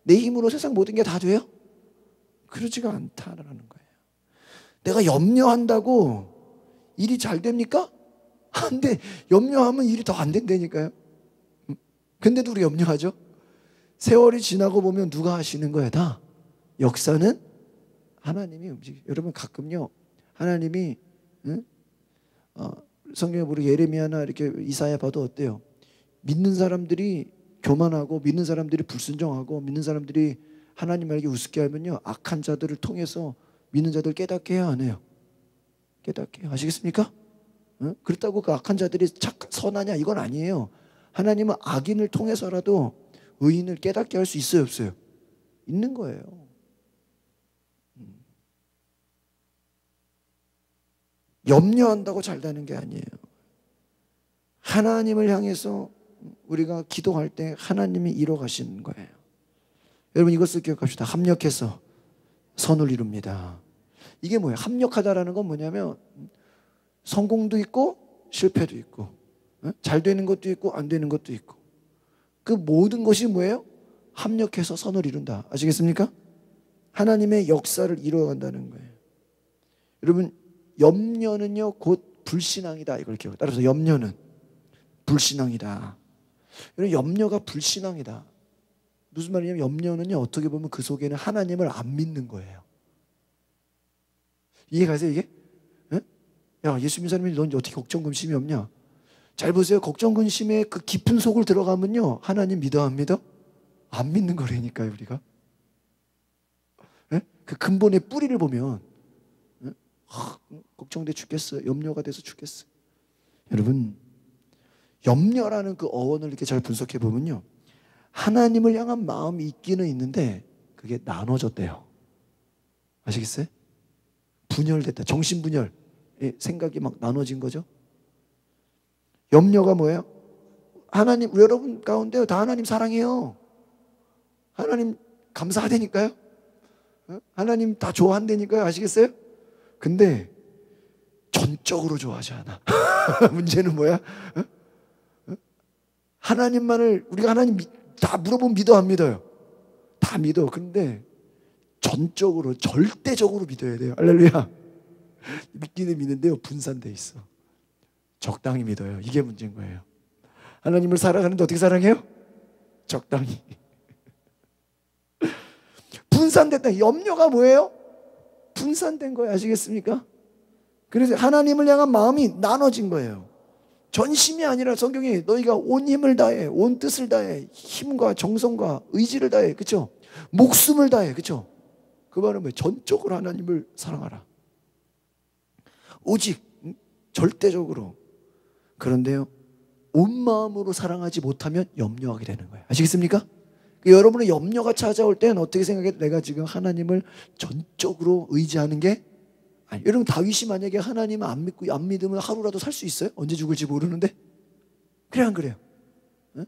내 힘으로 세상 모든 게 다 돼요? 그러지가 않다라는 거예요. 내가 염려한다고 일이 잘 됩니까? 안 돼. 염려하면 일이 더 안 된다니까요. 근데도 우리 염려하죠? 세월이 지나고 보면 누가 하시는 거야? 다 역사는 하나님이 움직여요. 여러분 가끔요, 하나님이 성경에 보면 예레미야나 이렇게 이사야 봐도 어때요? 믿는 사람들이 교만하고 믿는 사람들이 불순종하고 믿는 사람들이 하나님에게 우습게 하면요, 악한 자들을 통해서 믿는 자들 깨닫게 해야 안 해요? 깨닫게 해요. 아시겠습니까? 그렇다고 그 악한 자들이 선하냐? 이건 아니에요. 하나님은 악인을 통해서라도 의인을 깨닫게 할 수 있어요, 없어요? 있는 거예요. 염려한다고 잘 되는 게 아니에요. 하나님을 향해서 우리가 기도할 때 하나님이 이뤄 가시는 거예요. 여러분 이것을 기억합시다. 합력해서 선을 이룹니다. 이게 뭐예요? 합력하다라는 건 뭐냐면 성공도 있고 실패도 있고 잘 되는 것도 있고 안 되는 것도 있고, 그 모든 것이 뭐예요? 합력해서 선을 이룬다. 아시겠습니까? 하나님의 역사를 이루어간다는 거예요. 여러분 염려는요 곧 불신앙이다, 이걸 기억해요. 따라서 염려는 불신앙이다. 여러분 염려가 불신앙이다. 무슨 말이냐면 염려는요 어떻게 보면 그 속에는 하나님을 안 믿는 거예요. 이해가세요 이게? 에? 야, 예수 믿는 사람이 넌 어떻게 걱정 근심이 없냐? 잘 보세요. 걱정 근심의 그 깊은 속을 들어가면요 하나님 믿어 안 믿어? 안 믿는 거라니까요 우리가. 에? 그 근본의 뿌리를 보면 걱정돼 죽겠어요. 염려가 돼서 죽겠어요. 여러분 염려라는 그 어원을 이렇게 잘 분석해 보면요, 하나님을 향한 마음이 있기는 있는데 그게 나눠졌대요. 아시겠어요? 분열됐다. 정신분열. 생각이 막 나눠진 거죠. 염려가 뭐예요? 하나님, 여러분 가운데 다 하나님 사랑해요. 하나님 감사하다니까요. 하나님 다 좋아한다니까요. 아시겠어요? 근데 전적으로 좋아하지 않아. 문제는 뭐야? 하나님만을 우리가 하나님 다 물어보면 믿어 안 믿어요? 다 믿어. 근데 전적으로 절대적으로 믿어야 돼요. 할렐루야. 믿기는 믿는데요 분산돼 있어. 적당히 믿어요. 이게 문제인 거예요. 하나님을 사랑하는데 어떻게 사랑해요? 적당히. 분산됐다. 염려가 뭐예요? 분산된 거예요. 아시겠습니까? 그래서 하나님을 향한 마음이 나눠진 거예요. 전심이 아니라 성경이 너희가 온 힘을 다해, 온 뜻을 다해, 힘과 정성과 의지를 다해, 그렇죠? 목숨을 다해, 그렇죠? 그 말은 뭐예요? 전적으로 하나님을 사랑하라. 오직 절대적으로. 그런데요, 온 마음으로 사랑하지 못하면 염려하게 되는 거예요. 아시겠습니까? 여러분의 염려가 찾아올 때는 어떻게 생각해요? 내가 지금 하나님을 전적으로 의지하는 게 아니, 여러분 다윗이 만약에 하나님을 안 믿고 안 믿으면 하루라도 살 수 있어요? 언제 죽을지 모르는데? 그래 안 그래요? 응?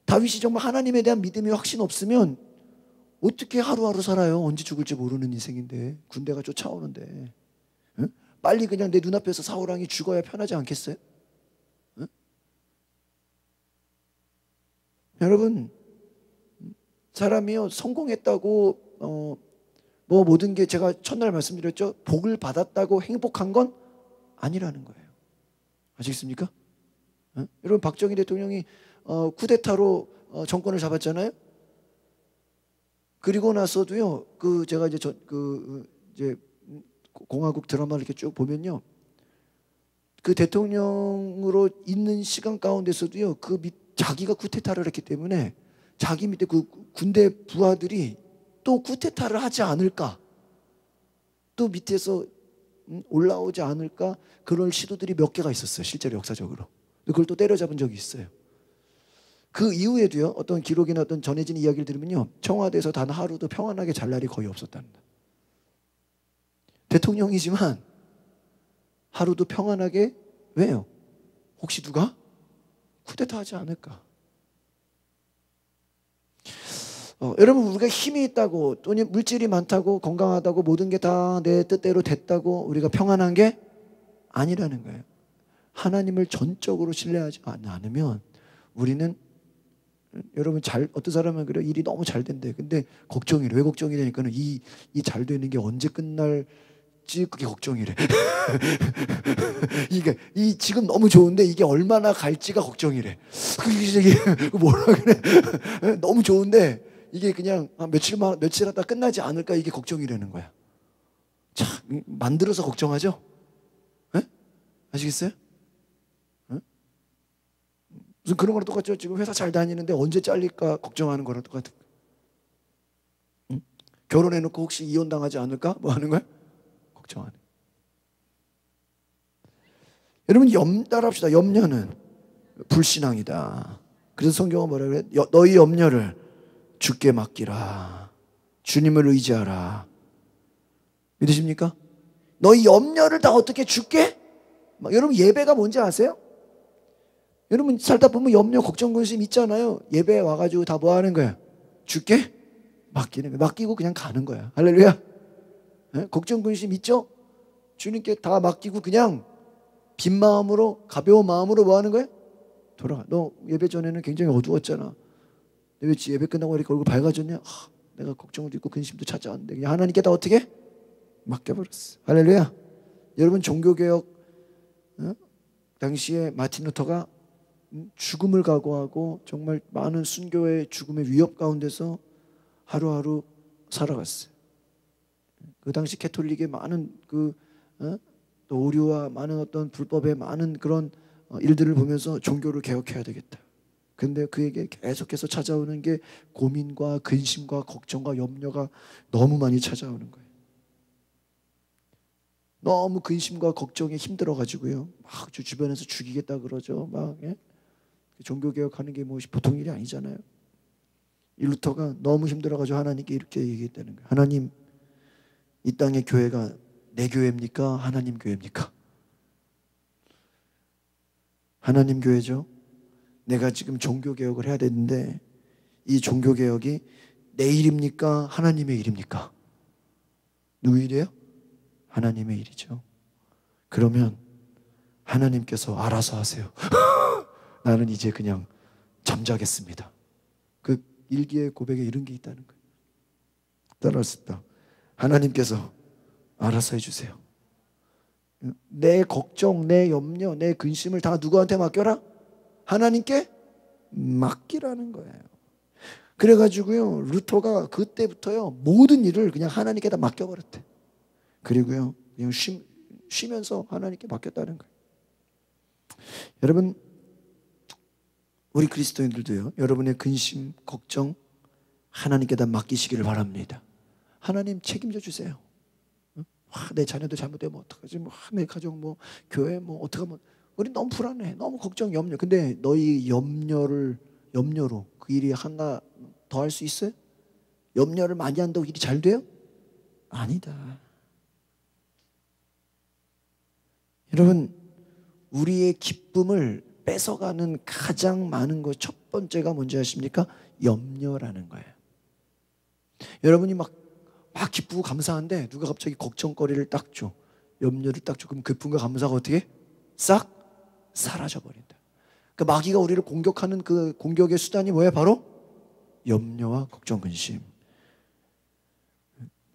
다윗이 정말 하나님에 대한 믿음이 확신 없으면 어떻게 하루하루 살아요? 언제 죽을지 모르는 인생인데, 군대가 쫓아오는데. 응? 빨리 그냥 내 눈앞에서 사울왕이 죽어야 편하지 않겠어요? 응? 여러분, 사람이요 성공했다고 뭐 모든 게 제가 첫날 말씀드렸죠. 복을 받았다고 행복한 건 아니라는 거예요. 아시겠습니까? 응? 여러분 박정희 대통령이 쿠데타로 정권을 잡았잖아요. 그리고 나서도요. 그 제가 이제 이제 공화국 드라마를 이렇게 쭉 보면요. 그 대통령으로 있는 시간 가운데서도요. 자기가 쿠데타를 했기 때문에 자기 밑에 그 군대 부하들이 또 쿠데타를 하지 않을까, 또 밑에서 올라오지 않을까, 그런 시도들이 몇 개가 있었어요. 실제로 역사적으로. 그걸 또 때려잡은 적이 있어요. 그 이후에도요. 어떤 기록이나 어떤 전해진 이야기를 들으면요. 청와대에서 단 하루도 평안하게 잘 날이 거의 없었답니다. 대통령이지만 하루도 평안하게, 왜요? 혹시 누가 쿠데타 하지 않을까? 여러분 우리가 힘이 있다고, 또 물질이 많다고, 건강하다고, 모든 게 다 내 뜻대로 됐다고 우리가 평안한 게 아니라는 거예요. 하나님을 전적으로 신뢰하지 않으면 우리는, 여러분 어떤 사람은 그래요. 일이 너무 잘 된대. 근데 걱정이래. 왜 걱정이 되니까는 이 잘 되는 게 언제 끝날지 그게 걱정이래. 이게 지금 너무 좋은데 이게 얼마나 갈지가 걱정이래. 그게 뭐라 그래? 너무 좋은데 이게 그냥 며칠 하다 끝나지 않을까, 이게 걱정이라는 거야. 참 만들어서 걱정하죠. 에? 아시겠어요? 에? 무슨 그런 거랑 똑같죠. 지금 회사 잘 다니는데 언제 잘릴까 걱정하는 거랑 똑같은 거야. 응? 결혼해놓고 혹시 이혼당하지 않을까 뭐 하는 거야? 걱정하는 거야. 여러분 따라합시다. 염려는 불신앙이다. 그래서 성경은 뭐라 그래? 너희 염려를 주께 맡기라. 주님을 의지하라. 믿으십니까? 너희 염려를 다 어떻게 주께? 여러분 예배가 뭔지 아세요? 여러분 살다 보면 염려, 걱정, 근심 있잖아요. 예배에 와가지고 다 뭐 하는 거야? 주께 맡기는 거야. 맡기고 그냥 가는 거야. 할렐루야. 네? 걱정, 근심 있죠? 주님께 다 맡기고 그냥 빈 마음으로, 가벼운 마음으로 뭐 하는 거야? 돌아가. 너 예배 전에는 굉장히 어두웠잖아. 왜 예배 끝나고 이렇게 얼굴 밝아졌냐? 내가 걱정도 있고 근심도 찾아왔는데 그냥 하나님께 다 어떻게? 맡겨버렸어. 할렐루야. 여러분 종교개혁 당시에 마틴 루터가 죽음을 각오하고 정말 많은 순교의 죽음의 위협 가운데서 하루하루 살아갔어요. 그 당시 캐톨릭의 많은 또 오류와 많은 어떤 불법의 많은 그런 일들을 보면서 종교를 개혁해야 되겠다. 근데 그에게 계속해서 찾아오는 게 고민과 근심과 걱정과 염려가 너무 많이 찾아오는 거예요. 너무 근심과 걱정에 힘들어가지고요. 막 주변에서 죽이겠다 그러죠. 막 종교개혁하는 게 뭐 보통 일이 아니잖아요. 이 루터가 너무 힘들어가지고 하나님께 이렇게 얘기했다는 거예요. 하나님, 이 땅의 교회가 내 교회입니까? 하나님 교회입니까? 하나님 교회죠. 내가 지금 종교개혁을 해야 되는데 이 종교개혁이 내 일입니까? 하나님의 일입니까? 누구 일이에요? 하나님의 일이죠. 그러면 하나님께서 알아서 하세요. 나는 이제 그냥 잠자겠습니다. 그 일기의 고백에 이런 게 있다는 거예요. 따라했습니다. 하나님께서 알아서 해주세요. 내 걱정, 내 염려, 내 근심을 다 누구한테 맡겨라? 하나님께 맡기라는 거예요. 그래가지고요, 루터가 그때부터요, 모든 일을 그냥 하나님께 다 맡겨버렸대. 그리고요, 그냥 쉬면서 하나님께 맡겼다는 거예요. 여러분, 우리 그리스도인들도요, 여러분의 근심, 걱정 하나님께다 맡기시기를 바랍니다. 하나님 책임져 주세요. 내 자녀도 잘못되면 어떡하지? 내 가정, 교회, 어떡하면. 우리 너무 불안해. 너무 걱정, 염려. 근데 너희 염려로 그 일이 하나 더 할 수 있어요? 염려를 많이 한다고 일이 잘 돼요? 아니다. 여러분, 우리의 기쁨을 뺏어가는 가장 많은 것 첫 번째가 뭔지 아십니까? 염려라는 거예요. 여러분이 막 기쁘고 감사한데 누가 갑자기 걱정거리를 딱 줘. 염려를 딱 줘. 그럼 기쁨과 감사가 어떻게? 싹 사라져버린다. 그 마귀가 우리를 공격하는 그 공격의 수단이 뭐예요? 바로 염려와 걱정, 근심.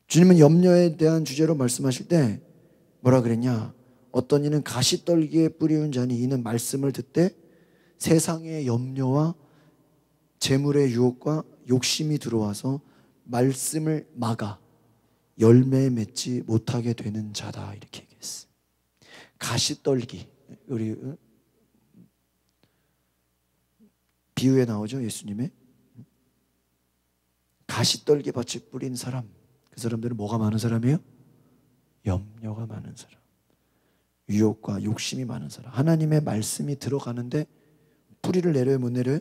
주님은 염려에 대한 주제로 말씀하실 때 뭐라 그랬냐? 어떤 이는 가시떨기에 뿌리운 자니 이는 말씀을 듣되 세상의 염려와 재물의 유혹과 욕심이 들어와서 말씀을 막아 열매 맺지 못하게 되는 자다, 이렇게 얘기했어요. 가시떨기, 우리 비유에 나오죠, 예수님의. 가시떨기 밭에 뿌린 사람, 그 사람들은 뭐가 많은 사람이에요? 염려가 많은 사람, 유혹과 욕심이 많은 사람. 하나님의 말씀이 들어가는데 뿌리를 내려요, 못 내려요?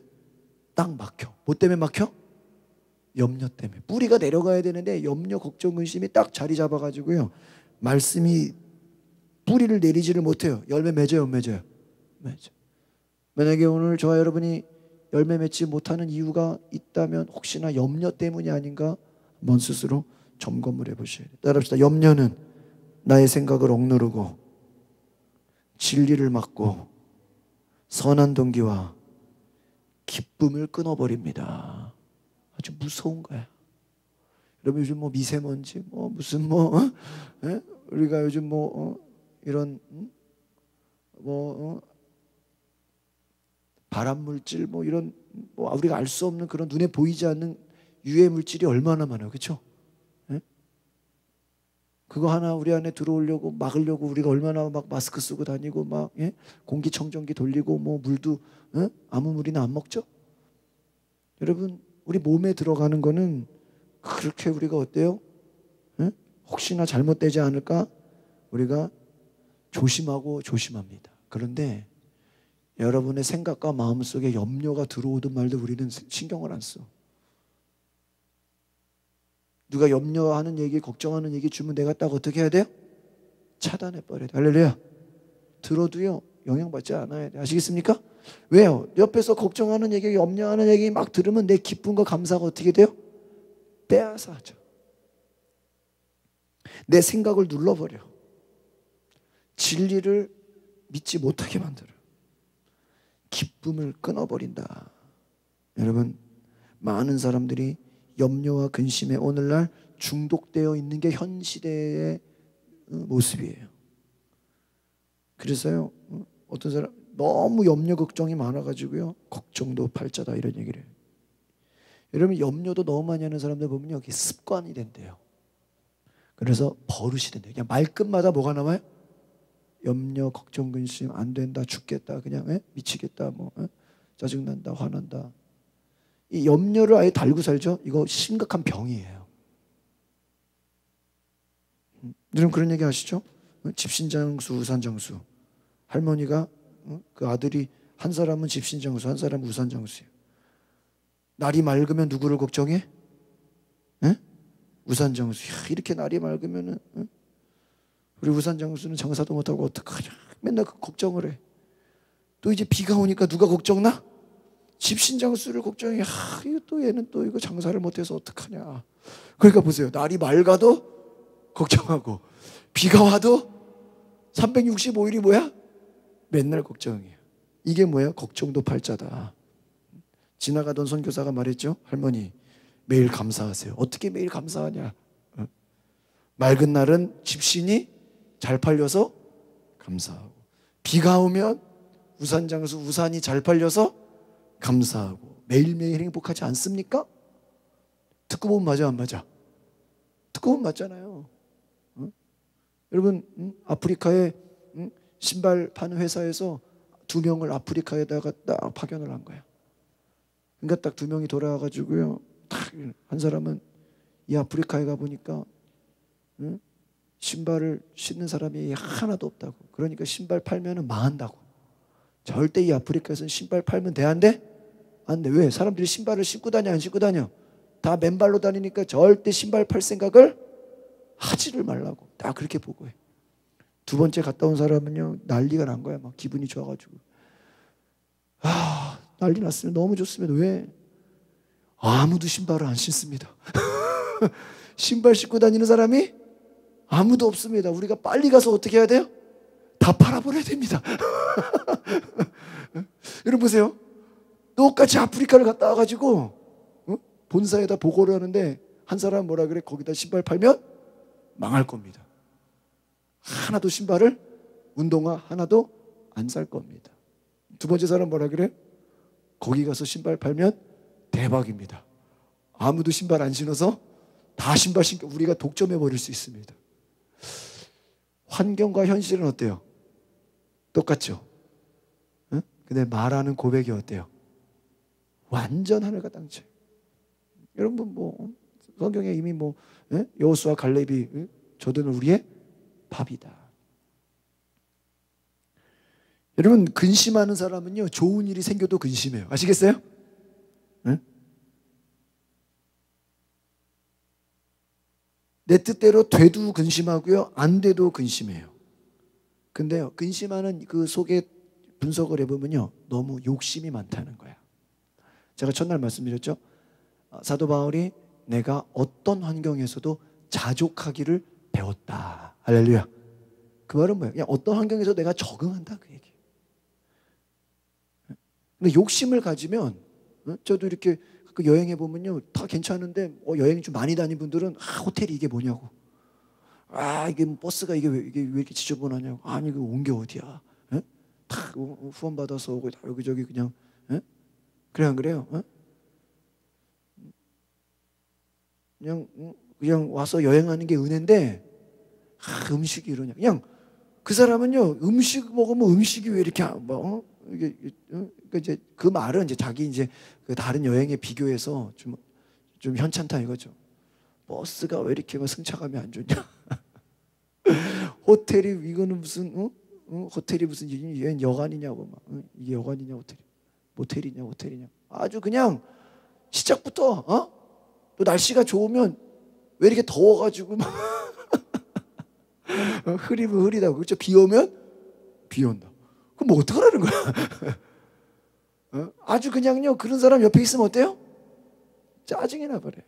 딱 막혀. 뭐 때문에 막혀? 염려 때문에. 뿌리가 내려가야 되는데 염려, 걱정, 근심이 딱 자리 잡아가지고요, 말씀이 뿌리를 내리지를 못해요. 열매 맺어요, 못 맺어요? 맺어. 만약에 오늘 저와 여러분이 열매 맺지 못하는 이유가 있다면 혹시나 염려 때문이 아닌가 한번 스스로 점검을 해보셔야 돼요. 따라합시다. 염려는 나의 생각을 억누르고 진리를 막고 선한 동기와 기쁨을 끊어버립니다. 아주 무서운 거야. 여러분 요즘 미세먼지 무슨 우리가 요즘 이런 발암물질 이런 우리가 알 수 없는 그런 눈에 보이지 않는 유해 물질이 얼마나 많아요, 그렇죠? 그거 하나 우리 안에 들어오려고 막으려고 우리가 얼마나 막 마스크 쓰고 다니고 공기청정기 돌리고 물도 아무 물이나 안 먹죠? 여러분 우리 몸에 들어가는 거는 그렇게 우리가 어때요? 혹시나 잘못되지 않을까 우리가 조심하고 조심합니다. 그런데 여러분의 생각과 마음속에 염려가 들어오든 말든 우리는 신경을 안 써. 누가 염려하는 얘기, 걱정하는 얘기 주면 내가 딱 어떻게 해야 돼요? 차단해버려야 돼요. 할렐루야. 들어도요 영향받지 않아야 돼요. 아시겠습니까? 왜요? 옆에서 걱정하는 얘기, 염려하는 얘기 막 들으면 내 기쁨과 감사가 어떻게 돼요? 빼앗아 하죠. 내 생각을 눌러버려. 진리를 믿지 못하게 만들어요. 기쁨을 끊어버린다. 여러분, 많은 사람들이 염려와 근심에 오늘날 중독되어 있는 게 현 시대의 모습이에요. 그래서요, 어떤 사람 너무 염려 걱정이 많아가지고요, 걱정도 팔자다 이런 얘기를 해요. 여러분, 염려도 너무 많이 하는 사람들 보면 여기 습관이 된대요. 그래서 버릇이 된대요. 그냥 말끝마다 뭐가 나와요? 염려, 걱정, 근심, 안 된다, 죽겠다, 그냥 미치겠다, 짜증난다, 화난다. 이 염려를 아예 달고 살죠. 이거 심각한 병이에요. 여러분 그런 얘기 아시죠? 집신장수, 우산장수. 할머니가 그 아들이 한 사람은 집신장수, 한 사람은 우산장수예요. 날이 맑으면 누구를 걱정해? 우산장수. 이렇게 날이 맑으면은 우리 우산장수는 장사도 못하고 어떡하냐. 맨날 그 걱정을 해. 또 이제 비가 오니까 누가 걱정나? 집신장수를 걱정해. 이거 또 얘는 또 이거 장사를 못해서 어떡하냐. 그러니까 보세요. 날이 맑아도 걱정하고 비가 와도 365일이 뭐야? 맨날 걱정이에요. 이게 뭐야? 걱정도 팔자다. 지나가던 선교사가 말했죠. 할머니 매일 감사하세요. 어떻게 매일 감사하냐? 맑은 날은 집신이 잘 팔려서 감사하고, 비가 오면 우산장수 우산이 잘 팔려서 감사하고, 매일매일 행복하지 않습니까? 듣고 보면 맞아 안 맞아? 듣고 보면 맞잖아요. 여러분 아프리카에 신발 파는 회사에서 2명을 아프리카에다가 딱 파견을 한 거야. 그러니까 딱 두 명이 돌아와가지고요. 한 사람은 이 아프리카에 가보니까 응? 신발을 신는 사람이 하나도 없다고. 그러니까 신발 팔면은 망한다고. 절대 이 아프리카에서는 신발 팔면 돼, 안 돼? 안 돼. 왜? 사람들이 신발을 신고 다녀, 안 신고 다녀? 다 맨발로 다니니까 절대 신발 팔 생각을 하지를 말라고. 딱 그렇게 보고해. 두 번째 갔다 온 사람은요, 난리가 난 거야. 막 기분이 좋아가지고. 난리 났으면 너무 좋습니다. 왜? 아무도 신발을 안 신습니다. 신발 신고 다니는 사람이 아무도 없습니다. 우리가 빨리 가서 어떻게 해야 돼요? 다 팔아버려야 됩니다. 여러분 보세요. 똑같이 아프리카를 갔다 와가지고 본사에다 보고를 하는데 한 사람 뭐라 그래? 거기다 신발 팔면 망할 겁니다. 하나도 신발을 운동화 하나도 안 살 겁니다. 두 번째 사람 뭐라 그래? 거기 가서 신발 팔면 대박입니다. 아무도 신발 안 신어서 다 신발 신고 우리가 독점해 버릴 수 있습니다. 환경과 현실은 어때요? 똑같죠? 응? 근데 말하는 고백이 어때요? 완전 하늘과 땅차. 여러분 뭐 성경에 이미 뭐 여호수아 갈렙이 저들은 우리의 밥이다. 여러분 근심하는 사람은요 좋은 일이 생겨도 근심해요. 아시겠어요? 응? 내 뜻대로 돼도 근심하고요 안 돼도 근심해요. 근데요 근심하는 그 속에 분석을 해보면요 너무 욕심이 많다는 거야. 제가 첫날 말씀드렸죠. 사도 바울이 내가 어떤 환경에서도 자족하기를 배웠다. 할렐루야. 그 말은 뭐예요? 그냥 어떤 환경에서 내가 적응한다 그 얘기예요. 근데 욕심을 가지면 저도 이렇게 여행해 보면요 다 괜찮은데 여행 좀 많이 다닌 분들은 호텔이 이게 뭐냐고, 이게 뭐 버스가 이게 왜 이렇게 지저분하냐고, 아니 그 온 게 어디야? 다 후원 받아서 오고 다 여기저기 그냥 그래 안 그래요? 그냥 와서 여행하는 게 은혜인데 음식이 이러냐? 그냥 그 사람은요 음식 먹으면 음식이 왜 이렇게 뭐 이게 그러니까 이제 그 말은 이제 자기 이제 그 다른 여행에 비교해서 좀 현찮다 이거죠. 버스가 왜 이렇게 승차감이 안 좋냐? 호텔이 이거는 무슨 호텔이 무슨 얘 여관이냐고 막 이게 여관이냐 호텔이 모텔이냐 호텔이냐 아주 그냥 시작부터 또 날씨가 좋으면 왜 이렇게 더워가지고 막 흐리면 흐리다고 그렇죠. 비 오면 비 온다. 그럼 뭐 어떡하라는 거야? 아주 그냥요 그런 사람 옆에 있으면 어때요? 짜증이 나버려요.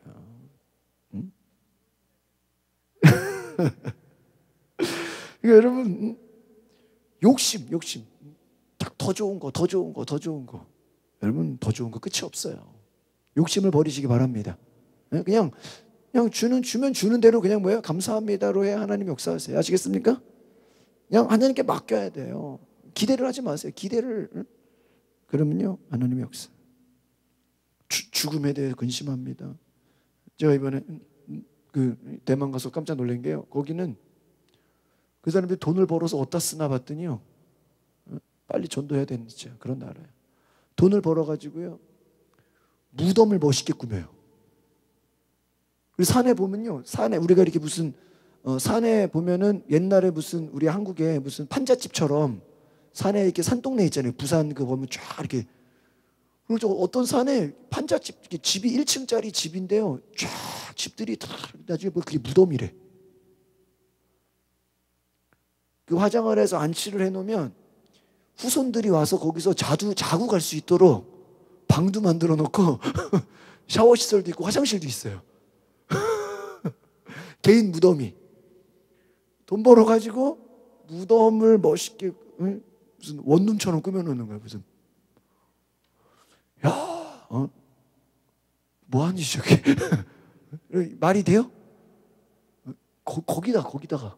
응? 그러니까 여러분 욕심 더 좋은 거 여러분 더 좋은 거 끝이 없어요. 욕심을 버리시기 바랍니다. 그냥 주면 주는 대로 그냥 뭐예요? 감사합니다로 해 하나님 역사하세요. 아시겠습니까? 그냥 하나님께 맡겨야 돼요. 기대를 하지 마세요. 기대를 그러면요 하나님의 역사. 죽음에 대해 근심합니다. 제가 이번에 그 대만 가서 깜짝 놀란 게요. 거기는 그 사람들이 돈을 벌어서 어디다 쓰나 봤더니요 빨리 전도해야 되는 진짜 그런 나라예요. 돈을 벌어가지고요 무덤을 멋있게 꾸며요. 그리고 산에 보면요 산에 우리가 이렇게 무슨 산에 보면은 옛날에 무슨 우리 한국에 무슨 판잣집처럼 산에 이렇게 산동네 있잖아요. 부산 그 보면 쫙 이렇게. 그리고 어떤 산에 판잣집 집이 1층짜리 집인데요. 쫙 집들이 다 나중에 보면 그게 무덤이래. 그 화장을 해서 안치를 해놓으면 후손들이 와서 거기서 자고 갈 수 있도록 방도 만들어 놓고 샤워 시설도 있고 화장실도 있어요. 개인 무덤이. 돈 벌어가지고 무덤을 멋있게 무슨 원룸처럼 꾸며놓는 거야. 무슨 뭐하니 저게. 말이 돼요? 거기다가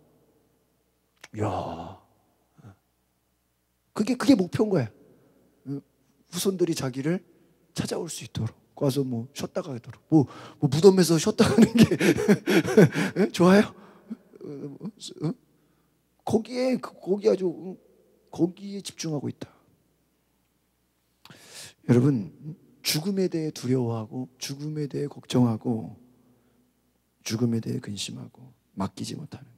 야 그게 목표인 거야. 후손들이 자기를 찾아올 수 있도록 와서 뭐 쉬었다 가도록 뭐 무덤에서 쉬었다 가는 게 좋아요? 거기 아주 거기에 집중하고 있다. 여러분 죽음에 대해 두려워하고 죽음에 대해 걱정하고 죽음에 대해 근심하고 맡기지 못하는 거예요.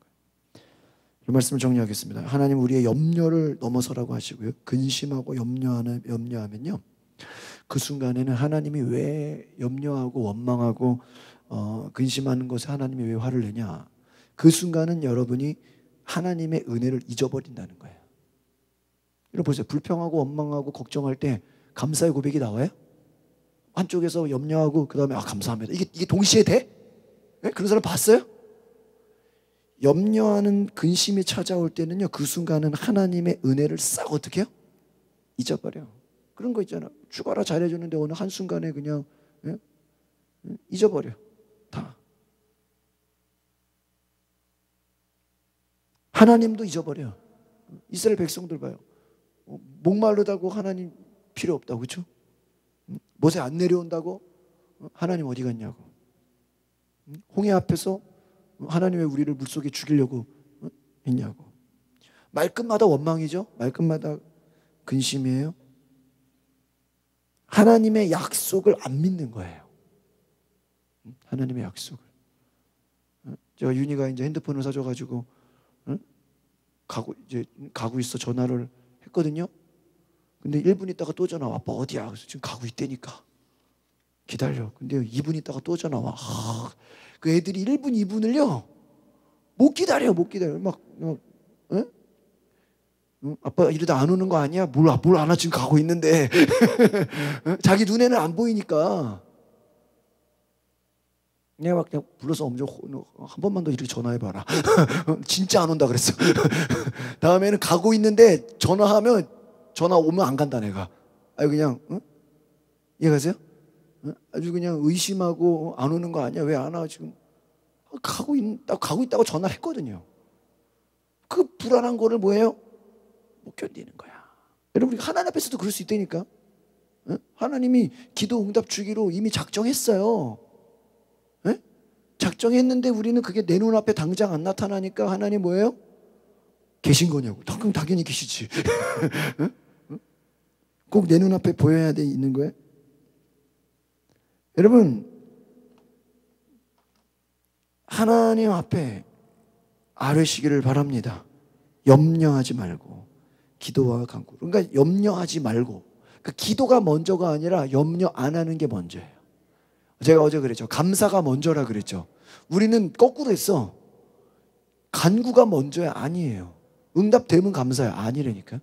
이 말씀을 정리하겠습니다. 하나님 우리의 염려를 넘어서라고 하시고요. 근심하고 염려하면요. 그 순간에는 하나님이 왜 염려하고 원망하고 근심하는 것에 하나님이 왜 화를 내냐. 그 순간은 여러분이 하나님의 은혜를 잊어버린다는 거예요. 여러분 보세요. 불평하고 원망하고 걱정할 때 감사의 고백이 나와요? 한쪽에서 염려하고 그 다음에 감사합니다. 이게 동시에 돼? 네? 그런 사람 봤어요? 염려하는 근심이 찾아올 때는요. 그 순간은 하나님의 은혜를 싹 어떻게 해요? 잊어버려. 그런 거 있잖아. 죽어라 잘해주는데 어느 한순간에 그냥 잊어버려. 다. 하나님도 잊어버려. 이스라엘 백성들 봐요. 목마르다고 하나님 필요 없다고, 그렇죠? 모세 안 내려온다고 하나님 어디 갔냐고. 홍해 앞에서 하나님 왜 우리를 물속에 죽이려고 했냐고. 말끝마다 원망이죠. 말끝마다 근심이에요. 하나님의 약속을 안 믿는 거예요. 하나님의 약속을. 제가 윤희가 이제 핸드폰을 사줘가지고 가고 있어 전화를 했거든요. 근데 1분 있다가 또 전화 와. 아빠 어디야? 그래서 지금 가고 있다니까. 기다려. 근데 2분 있다가 또 전화 와. 그 애들이 1분, 2분을요. 못 기다려. 막 아빠 이러다 안 오는 거 아니야? 뭘 안 와? 지금 가고 있는데. 자기 눈에는 안 보이니까. 내가 막 그냥 불러서 엄청 한 번만 더 이렇게 전화해봐라. 진짜 안 온다 그랬어. 다음에는 가고 있는데 전화 오면 안 간다 내가. 아유 그냥 이해가세요? 아주 그냥 의심하고 안 오는 거 아니야? 왜 안 와? 지금 가고 있다고 전화를 했거든요. 그 불안한 거를 뭐예요? 못 견디는 거야. 여러분 우리 하나님 앞에서도 그럴 수 있다니까. 하나님이 기도 응답 주기로 이미 작정했어요. 작정했는데 우리는 그게 내 눈앞에 당장 안 나타나니까 하나님 뭐예요? 계신 거냐고. 당연히 계시지. 꼭 내 눈앞에 보여야 돼 있는 거예요? 여러분 하나님 앞에 아뢰시기를 바랍니다. 염려하지 말고 기도와 간구. 그러니까 염려하지 말고 그러니까 기도가 먼저가 아니라 염려 안 하는 게 먼저예요. 제가 어제 그랬죠. 감사가 먼저라 그랬죠. 우리는 거꾸로 했어. 간구가 먼저야. 아니에요. 응답되면 감사야. 아니라니까.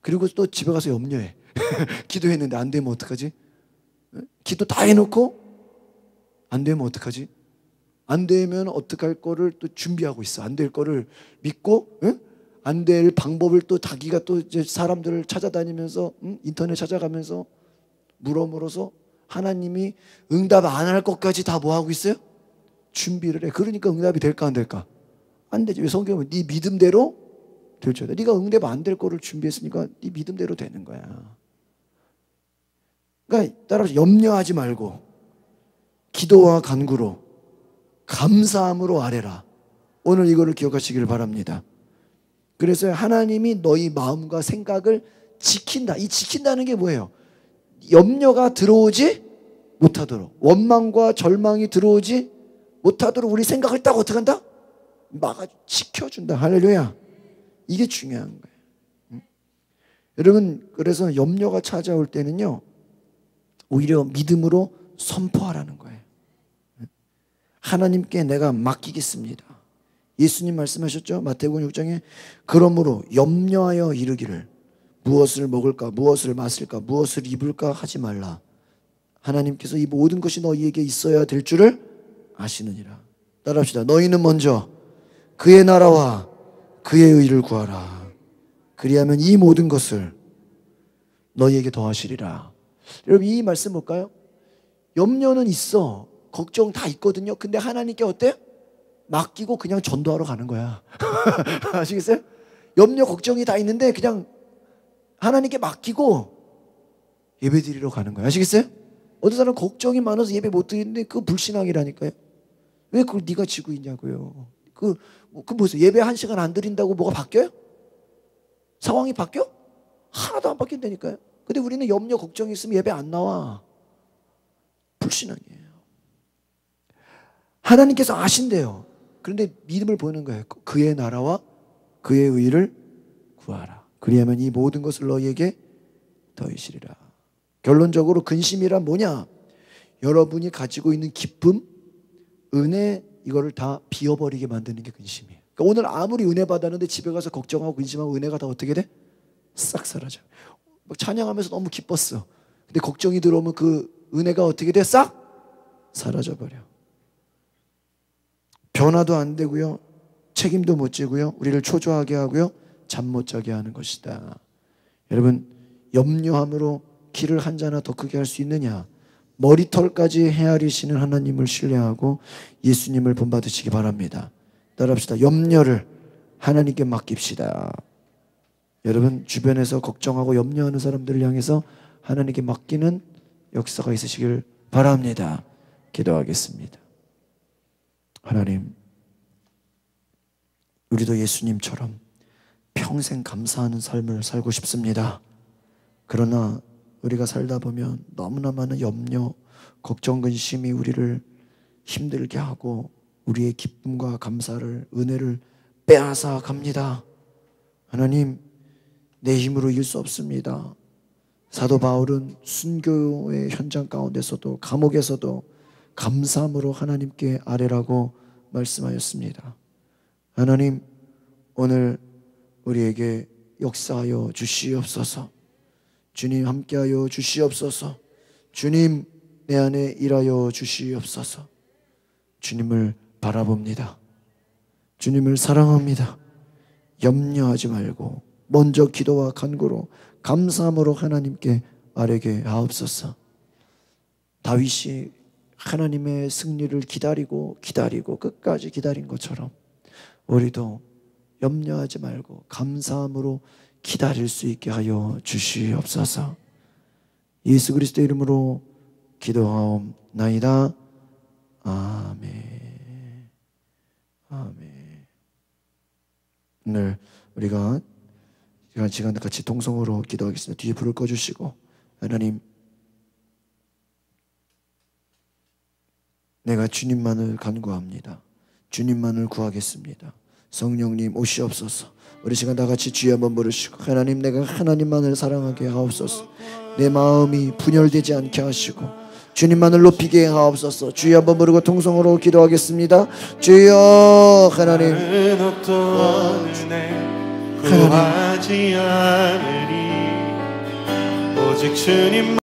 그리고 또 집에 가서 염려해. 기도했는데 안 되면 어떡하지? 기도 다 해놓고 안 되면 어떡하지? 안 되면 어떡할 거를 또 준비하고 있어. 안 될 거를 믿고 안 될 방법을 또 자기가 또 이제 사람들을 찾아다니면서 인터넷 찾아가면서 물어서 하나님이 응답 안 할 것까지 다 뭐 하고 있어요? 준비를 해. 그러니까 응답이 될까 안 될까? 안 되지. 왜 성경은 네 믿음대로 될 줄 알아. 네가 응답 안 될 거를 준비했으니까 네 믿음대로 되는 거야. 그러니까 따라서 염려하지 말고 기도와 간구로 감사함으로 아뢰라. 오늘 이거를 기억하시기를 바랍니다. 그래서 하나님이 너희 마음과 생각을 지킨다. 이 지킨다는 게 뭐예요? 염려가 들어오지 못하도록, 원망과 절망이 들어오지 못하도록 우리 생각을 딱 어떻게 한다? 지켜준다. 할렐루야. 이게 중요한 거예요. 여러분 그래서 염려가 찾아올 때는요 오히려 믿음으로 선포하라는 거예요. 하나님께 내가 맡기겠습니다. 예수님 말씀하셨죠? 마태복음 6장에 그러므로 염려하여 이르기를 무엇을 먹을까 무엇을 마실까 무엇을 입을까 하지 말라. 하나님께서 이 모든 것이 너희에게 있어야 될 줄을 아시느니라. 따라합시다. 너희는 먼저 그의 나라와 그의 의를 구하라. 그리하면 이 모든 것을 너희에게 더하시리라. 여러분 이 말씀 볼까요? 염려는 있어. 걱정 다 있거든요. 근데 하나님께 어때요? 맡기고 그냥 전도하러 가는 거야. 아시겠어요? 염려 걱정이 다 있는데 그냥 하나님께 맡기고 예배 드리러 가는 거야. 아시겠어요? 어떤 사람은 걱정이 많아서 예배 못 드리는데 그거 불신앙이라니까요. 왜 그걸 네가 지고 있냐고요. 그 보세요. 예배 1시간 안 드린다고 뭐가 바뀌어요? 상황이 바뀌어? 하나도 안 바뀐다니까요. 근데 우리는 염려 걱정이 있으면 예배 안 나와. 불신앙이에요. 하나님께서 아신대요. 그런데 믿음을 보이는 거예요. 그의 나라와 그의 의를 구하라. 그리하면 이 모든 것을 너희에게 더하시리라. 결론적으로 근심이란 뭐냐? 여러분이 가지고 있는 기쁨, 은혜, 이거를 다 비워버리게 만드는 게 근심이에요. 그러니까 오늘 아무리 은혜 받았는데 집에 가서 걱정하고 근심하고 은혜가 다 어떻게 돼? 싹 사라져. 막 찬양하면서 너무 기뻤어. 근데 걱정이 들어오면 그 은혜가 어떻게 돼? 싹 사라져버려. 변화도 안 되고요. 책임도 못 지고요. 우리를 초조하게 하고요. 잠 못 자게 하는 것이다. 여러분, 염려함으로 길을 한 자나 더 크게 할 수 있느냐? 머리털까지 헤아리시는 하나님을 신뢰하고 예수님을 본받으시기 바랍니다. 따라합시다. 염려를 하나님께 맡깁시다. 여러분, 주변에서 걱정하고 염려하는 사람들을 향해서 하나님께 맡기는 역사가 있으시길 바랍니다. 기도하겠습니다. 하나님, 우리도 예수님처럼 평생 감사하는 삶을 살고 싶습니다. 그러나 우리가 살다 보면 너무나 많은 염려, 걱정, 근심이 우리를 힘들게 하고 우리의 기쁨과 감사를, 은혜를 빼앗아 갑니다. 하나님, 내 힘으로 이길 수 없습니다. 사도 바울은 순교의 현장 가운데서도 감옥에서도 감사함으로 하나님께 아뢰라고 말씀하였습니다. 하나님, 오늘 우리에게 역사하여 주시옵소서. 주님, 함께하여 주시옵소서. 주님, 내 안에 일하여 주시옵소서. 주님을 바라봅니다. 주님을 사랑합니다. 염려하지 말고 먼저 기도와 간구로 감사함으로 하나님께 아뢰게 하옵소서. 다윗이 하나님의 승리를 기다리고 끝까지 기다린 것처럼 우리도 염려하지 말고 감사함으로 기다릴 수 있게 하여 주시옵소서. 예수 그리스도의 이름으로 기도하옵나이다. 아멘. 아멘. 오늘 우리가 시간 같이 동성으로 기도하겠습니다. 뒤에 불을 꺼주시고, 하나님, 내가 주님만을 간구합니다. 주님만을 구하겠습니다. 성령님 오시옵소서. 우리 시간 다 같이 주여 한번 부르시고, 하나님, 내가 하나님만을 사랑하게 하옵소서. 내 마음이 분열되지 않게 하시고 주님만을 높이게 하옵소서. 주여 한번 부르고 통성으로 기도하겠습니다. 주여, 하나님, 구하지 않으리 오직 주님